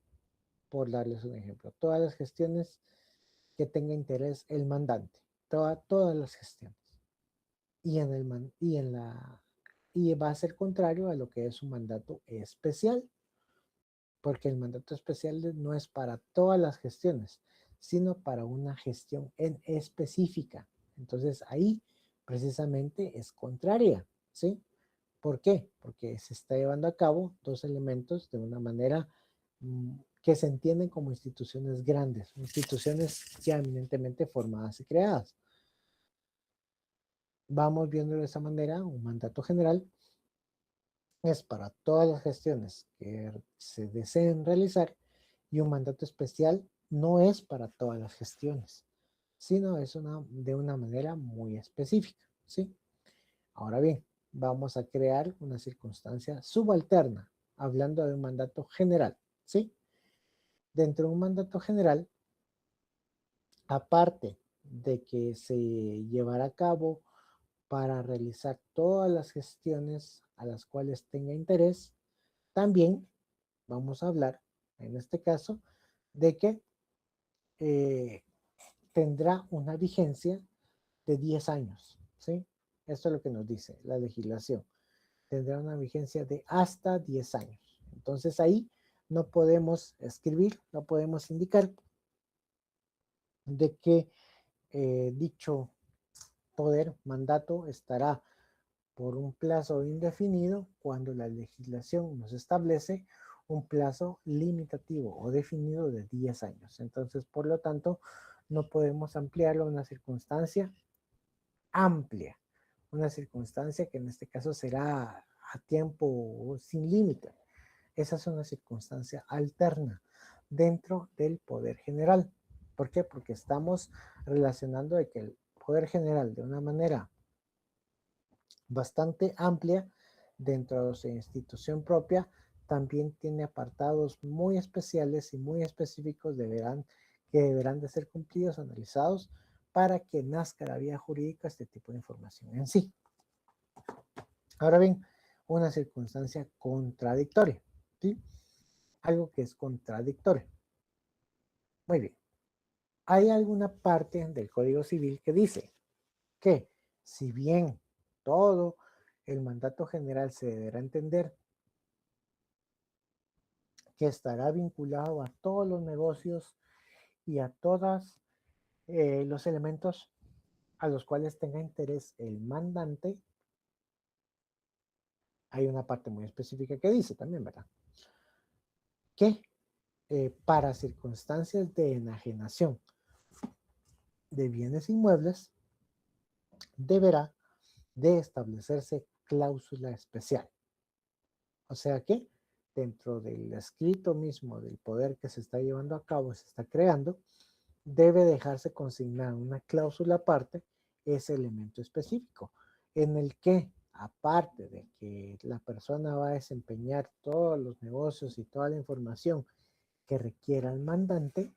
por darles un ejemplo. Todas las gestiones que tenga interés el mandante, todas las gestiones. Y va a ser contrario a lo que es un mandato especial, porque el mandato especial no es para todas las gestiones, sino para una gestión en específica. Entonces ahí precisamente es contraria, ¿sí? ¿Por qué? Porque se está llevando a cabo dos elementos de una manera que se entienden como instituciones grandes, instituciones ya eminentemente formadas y creadas. Vamos viendo de esa manera, un mandato general es para todas las gestiones que se deseen realizar y un mandato especial no es para todas las gestiones, sino es de una manera muy específica, ¿sí? Ahora bien, vamos a crear una circunstancia subalterna, hablando de un mandato general, ¿sí? Dentro de un mandato general, aparte de que se llevará a cabo para realizar todas las gestiones a las cuales tenga interés, también vamos a hablar, en este caso, de que eh, tendrá una vigencia de 10 años, ¿sí? Esto es lo que nos dice la legislación. Tendrá una vigencia de hasta 10 años. Entonces ahí no podemos escribir, no podemos indicar de que dicho poder, mandato, estará por un plazo indefinido cuando la legislación nos establece un plazo limitativo o definido de 10 años. Entonces, por lo tanto, no podemos ampliarlo a una circunstancia amplia, una circunstancia que en este caso será a tiempo sin límite. Esa es una circunstancia alterna dentro del poder general. ¿Por qué? Porque estamos relacionando de que el poder general de una manera bastante amplia dentro de su institución propia también tiene apartados muy especiales y muy específicos que deberán de ser cumplidos, analizados para que nazca la vía jurídica este tipo de información en sí. Ahora bien, una circunstancia contradictoria, ¿sí? Algo que es contradictorio. Muy bien. Hay alguna parte del Código Civil que dice que si bien todo el mandato general se deberá entender que estará vinculado a todos los negocios y a todos los elementos a los cuales tenga interés el mandante, hay una parte muy específica que dice también, ¿verdad? Que para circunstancias de enajenación de bienes inmuebles deberá de establecerse cláusula especial. O sea que dentro del escrito mismo del poder que se está llevando a cabo, se está creando, debe dejarse consignar una cláusula aparte, ese elemento específico, en el que, aparte de que la persona va a desempeñar todos los negocios y toda la información que requiera el mandante,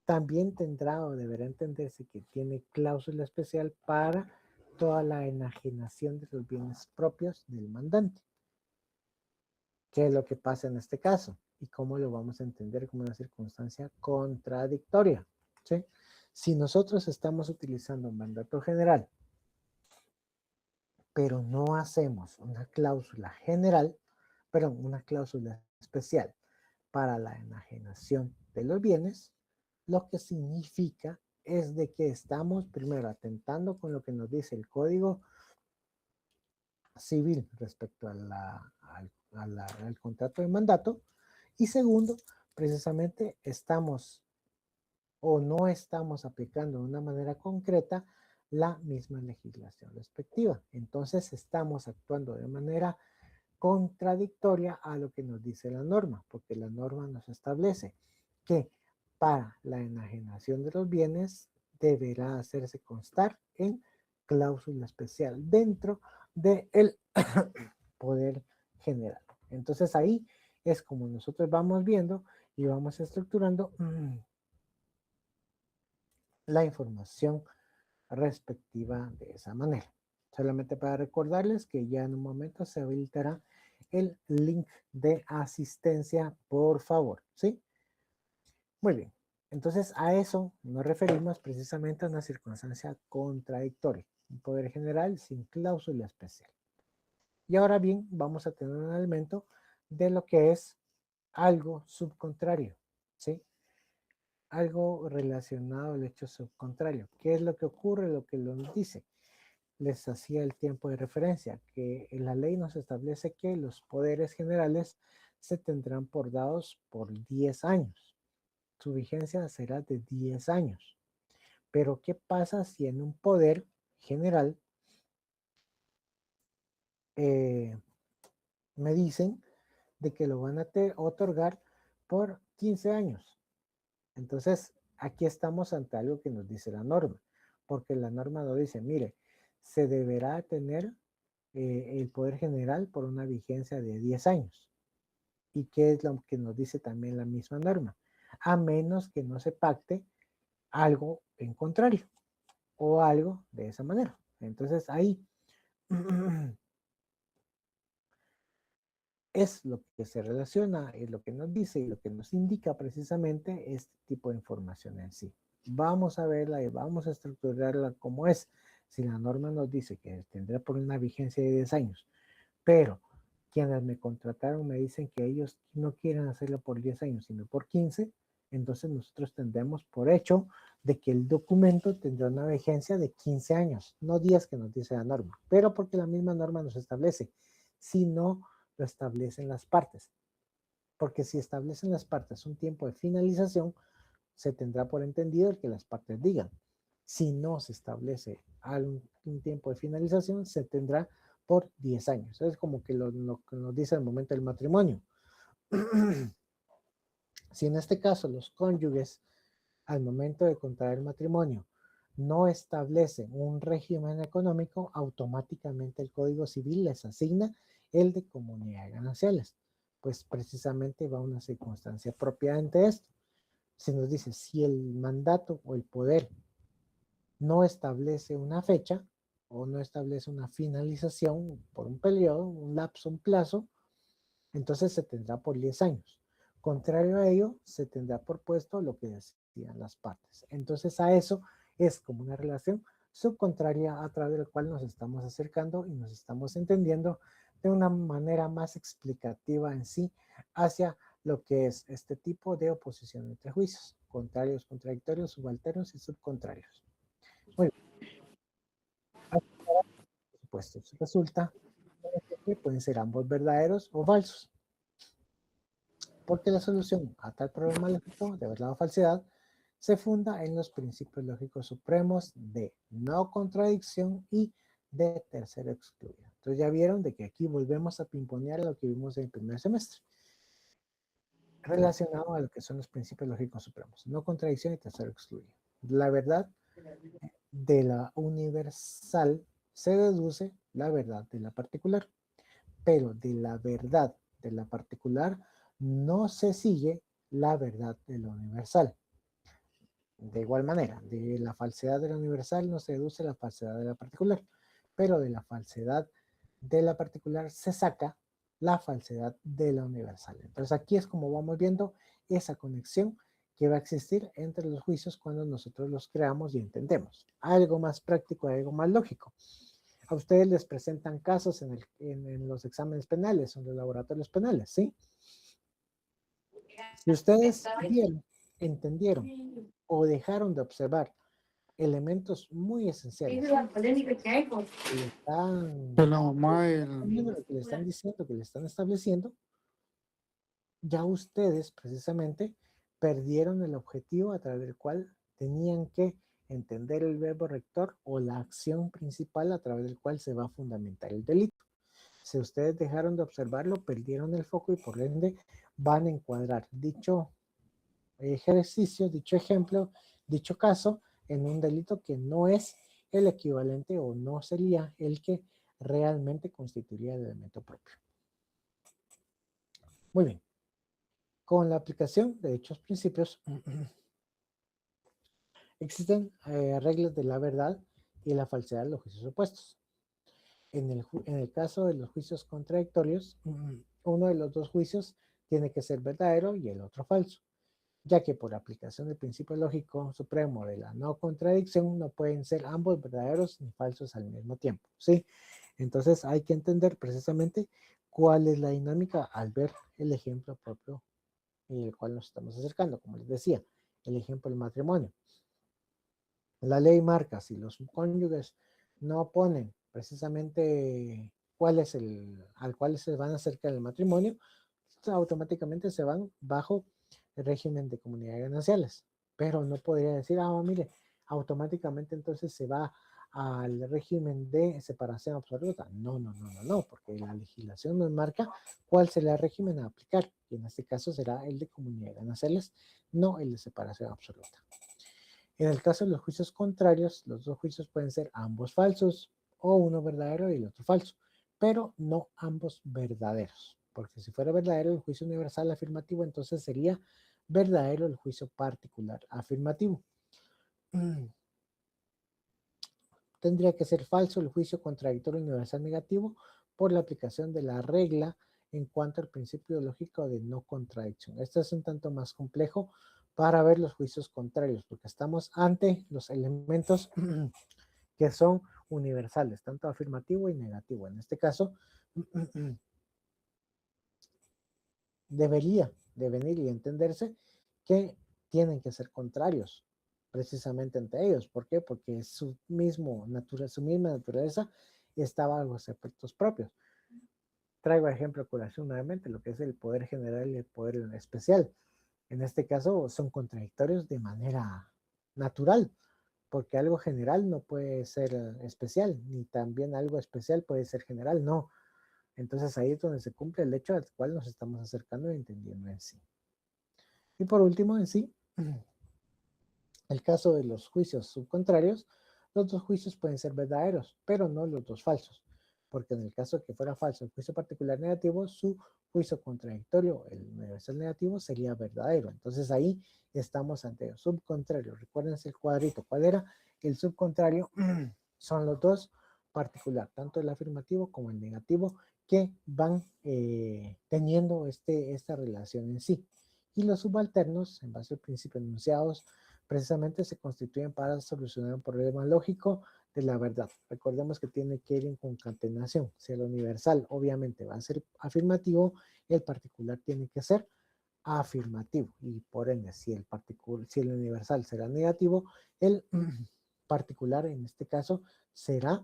también tendrá o deberá entenderse que tiene cláusula especial para toda la enajenación de los bienes propios del mandante. ¿Qué es lo que pasa en este caso? ¿Y cómo lo vamos a entender como una circunstancia contradictoria? ¿Sí? Si nosotros estamos utilizando un mandato general, pero no hacemos una cláusula general, perdón, una cláusula especial para la enajenación de los bienes, lo que significa es de que estamos primero atentando con lo que nos dice el Código Civil respecto al contrato de mandato, y segundo, precisamente estamos o no estamos aplicando de una manera concreta la misma legislación respectiva. Entonces estamos actuando de manera contradictoria a lo que nos dice la norma, porque la norma nos establece que para la enajenación de los bienes deberá hacerse constar en cláusula especial dentro del poder general. Entonces ahí es como nosotros vamos viendo y vamos estructurando la información respectiva de esa manera. Solamente para recordarles que ya en un momento se habilitará el link de asistencia, por favor, ¿sí? Muy bien. Entonces a eso nos referimos precisamente a una circunstancia contradictoria, un poder general sin cláusula especial. Y ahora bien, vamos a tener un elemento de lo que es algo subcontrario, ¿sí? Algo relacionado al hecho subcontrario. ¿Qué es lo que ocurre? Lo que nos dice. Les hacía el tiempo de referencia, que la ley nos establece que los poderes generales se tendrán por dados por 10 años. Su vigencia será de 10 años. Pero ¿qué pasa si en un poder general me dicen de que lo van a otorgar por 15 años? Entonces, aquí estamos ante algo que nos dice la norma, porque la norma nos dice, mire, se deberá tener el poder general por una vigencia de 10 años. ¿Y qué es lo que nos dice también la misma norma? A menos que no se pacte algo en contrario o algo de esa manera. Entonces ahí es lo que se relaciona, es lo que nos dice y lo que nos indica precisamente este tipo de información en sí. Vamos a verla y vamos a estructurarla como es. Si la norma nos dice que tendrá por una vigencia de 10 años, pero quienes me contrataron me dicen que ellos no quieren hacerlo por 10 años, sino por 15, entonces nosotros tendremos por hecho de que el documento tendrá una vigencia de 15 años, no 10 que nos dice la norma, pero porque la misma norma nos establece, si no lo establecen las partes. Porque si establecen las partes un tiempo de finalización, se tendrá por entendido el que las partes digan. Si no se establece un tiempo de finalización, se tendrá por 10 años. Es como que lo que nos dice al momento del matrimonio. Si en este caso los cónyuges, al momento de contraer matrimonio, no establecen un régimen económico, automáticamente el Código Civil les asigna el de comunidad de gananciales. Pues precisamente va una circunstancia propia ante esto. Se nos dice, si el mandato o el poder no establece una fecha o no establece una finalización por un periodo, un lapso, un plazo, entonces se tendrá por 10 años. Contrario a ello, se tendrá por puesto lo que decían las partes. Entonces a eso es como una relación subcontraria a través de la cual nos estamos acercando y nos estamos entendiendo de una manera más explicativa en sí hacia lo que es este tipo de oposición entre juicios, contrarios, contradictorios, subalternos y subcontrarios. Muy bien. Por supuesto, resulta que pueden ser ambos verdaderos o falsos, porque la solución a tal problema lógico de verdad o falsedad se funda en los principios lógicos supremos de no contradicción y de tercero excluido. Entonces ya vieron de que aquí volvemos a pimponear lo que vimos en el primer semestre, relacionado a lo que son los principios lógicos supremos, no contradicción y tercero excluido. La verdad de la universal se deduce la verdad de la particular, pero de la verdad de la particular no se sigue la verdad de la universal. De igual manera, de la falsedad de la universal no se deduce la falsedad de la particular, pero de la falsedad de la particular se saca la falsedad de la universal. Entonces aquí es como vamos viendo esa conexión que va a existir entre los juicios cuando nosotros los creamos y entendemos. Algo más práctico, algo más lógico. A ustedes les presentan casos en los exámenes penales, en los laboratorios penales, ¿sí? Si ustedes vieron, entendieron o dejaron de observar elementos muy esenciales que le están, De la mamá que le están diciendo, que le están estableciendo, ya ustedes precisamente perdieron el objetivo a través del cual tenían que entender el verbo rector o la acción principal a través del cual se va a fundamentar el delito. Si ustedes dejaron de observarlo, perdieron el foco y por ende van a encuadrar dicho ejercicio, dicho ejemplo, dicho caso en un delito que no es el equivalente o no sería el que realmente constituiría el elemento propio. Muy bien. Con la aplicación de dichos principios, existen reglas de la verdad y la falsedad de los juicios opuestos. En el caso de los juicios contradictorios, uno de los dos juicios tiene que ser verdadero y el otro falso, ya que por aplicación del principio lógico supremo de la no contradicción no pueden ser ambos verdaderos ni falsos al mismo tiempo, ¿sí? Entonces hay que entender precisamente cuál es la dinámica al ver el ejemplo propio y el cual nos estamos acercando, como les decía, el ejemplo del matrimonio. La ley marca, si los cónyuges no ponen precisamente cuál es al cual se van a acercar el matrimonio, automáticamente se van bajo el régimen de comunidades gananciales. Pero no podría decir, mire, automáticamente entonces se va al régimen de separación absoluta. No, porque la legislación nos marca cuál será el régimen a aplicar. Y en este caso será el de comunidades gananciales, no el de separación absoluta. En el caso de los juicios contrarios, los dos juicios pueden ser ambos falsos o uno verdadero y el otro falso, pero no ambos verdaderos, porque si fuera verdadero el juicio universal afirmativo, entonces sería verdadero el juicio particular afirmativo. Tendría que ser falso el juicio contradictorio universal negativo por la aplicación de la regla en cuanto al principio lógico de no contradicción. Esto es un tanto más complejo para ver los juicios contrarios, porque estamos ante los elementos que son universales, tanto afirmativo y negativo. En este caso, debería de venir y entenderse que tienen que ser contrarios precisamente entre ellos. ¿Por qué? Porque su misma naturaleza está bajo los efectos propios. Traigo ejemplo a colación nuevamente lo que es el poder general y el poder especial. En este caso son contradictorios de manera natural, porque algo general no puede ser especial, ni también algo especial puede ser general, no. Entonces ahí es donde se cumple el hecho al cual nos estamos acercando y entendiendo en sí. Y por último, en sí, el caso de los juicios subcontrarios, los dos juicios pueden ser verdaderos, pero no los dos falsos, porque en el caso de que fuera falso el juicio particular negativo, su juicio contradictorio, el universal negativo, sería verdadero. Entonces ahí estamos ante el subcontrario. Recuérdense el cuadrito. ¿Cuál era? El subcontrario son los dos particular, tanto el afirmativo como el negativo, que van teniendo esta relación en sí. Y los subalternos, en base al principio enunciados, precisamente se constituyen para solucionar un problema lógico de la verdad. Recordemos que tiene que ir en concatenación. Si el universal obviamente va a ser afirmativo, el particular tiene que ser afirmativo. Y por ende, si el universal será negativo, el particular en este caso será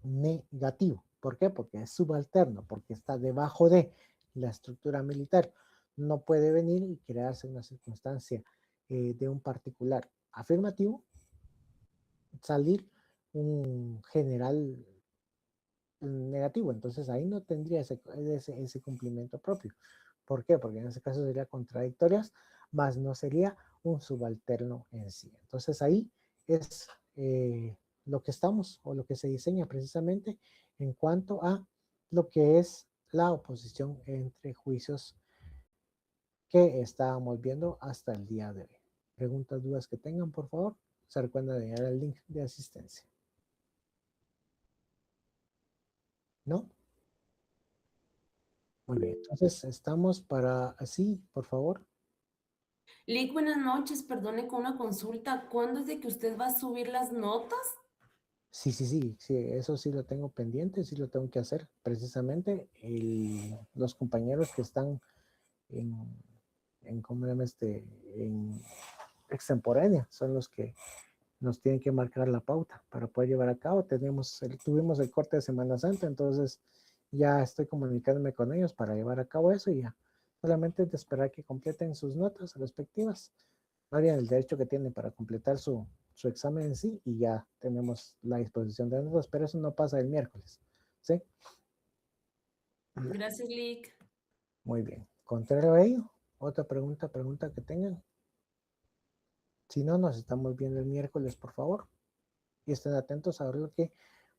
negativo. ¿Por qué? Porque es subalterno, porque está debajo de la estructura militar. No puede venir y crearse una circunstancia de un particular afirmativo, salir un general negativo. Entonces ahí no tendría ese cumplimiento propio. ¿Por qué? Porque en ese caso sería contradictorias, más no sería un subalterno en sí. Entonces ahí es lo que estamos o lo que se diseña precisamente en cuanto a lo que es la oposición entre juicios que estábamos viendo hasta el día de hoy. Preguntas, dudas que tengan, por favor, se recuerden de llegar al link de asistencia. ¿No? Muy bien, entonces estamos para así, por favor. Lick, buenas noches, perdone con una consulta. ¿Cuándo es de que usted va a subir las notas? Sí, eso sí lo tengo pendiente, sí lo tengo que hacer. Precisamente los compañeros que están ¿cómo se llama en extemporánea son los que nos tienen que marcar la pauta para poder llevar a cabo. Tuvimos el corte de Semana Santa, entonces ya estoy comunicándome con ellos para llevar a cabo eso y ya Solamente es de esperar que completen sus notas respectivas. Varían el derecho que tienen para completar su examen en sí y ya tenemos la disposición de notas, pero eso no pasa el miércoles. ¿Sí? Gracias, Lick. Muy bien. Contrario a ello, otra pregunta que tengan. Si no, nos estamos viendo el miércoles, por favor. Y estén atentos a ver lo que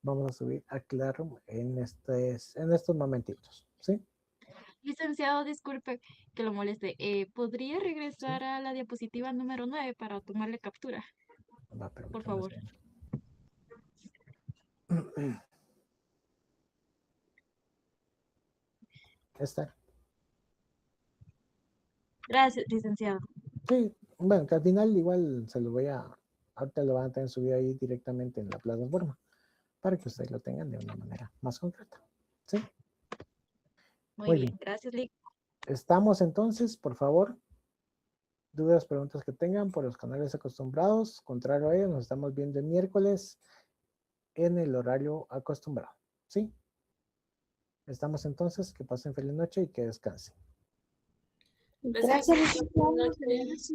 vamos a subir a Classroom en estos momentitos. ¿Sí? Licenciado, disculpe que lo moleste. ¿Podría regresar a la diapositiva número 9 para tomarle captura? Va, Por permítame un favor. segundo. Esta. Gracias, licenciado. Sí, bueno, que al final igual ahorita lo van a tener subido ahí directamente en la plataforma para que ustedes lo tengan de una manera más concreta. ¿Sí? Muy bien. Gracias, Lick. Estamos entonces, por favor, dudas, preguntas que tengan por los canales acostumbrados. Contrario a ello, nos estamos viendo el miércoles en el horario acostumbrado. ¿Sí? Estamos entonces, que pasen feliz noche y que descansen. Gracias, Gracias, Lick. Buenas noches.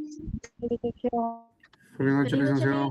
Feliz noche, licenciado.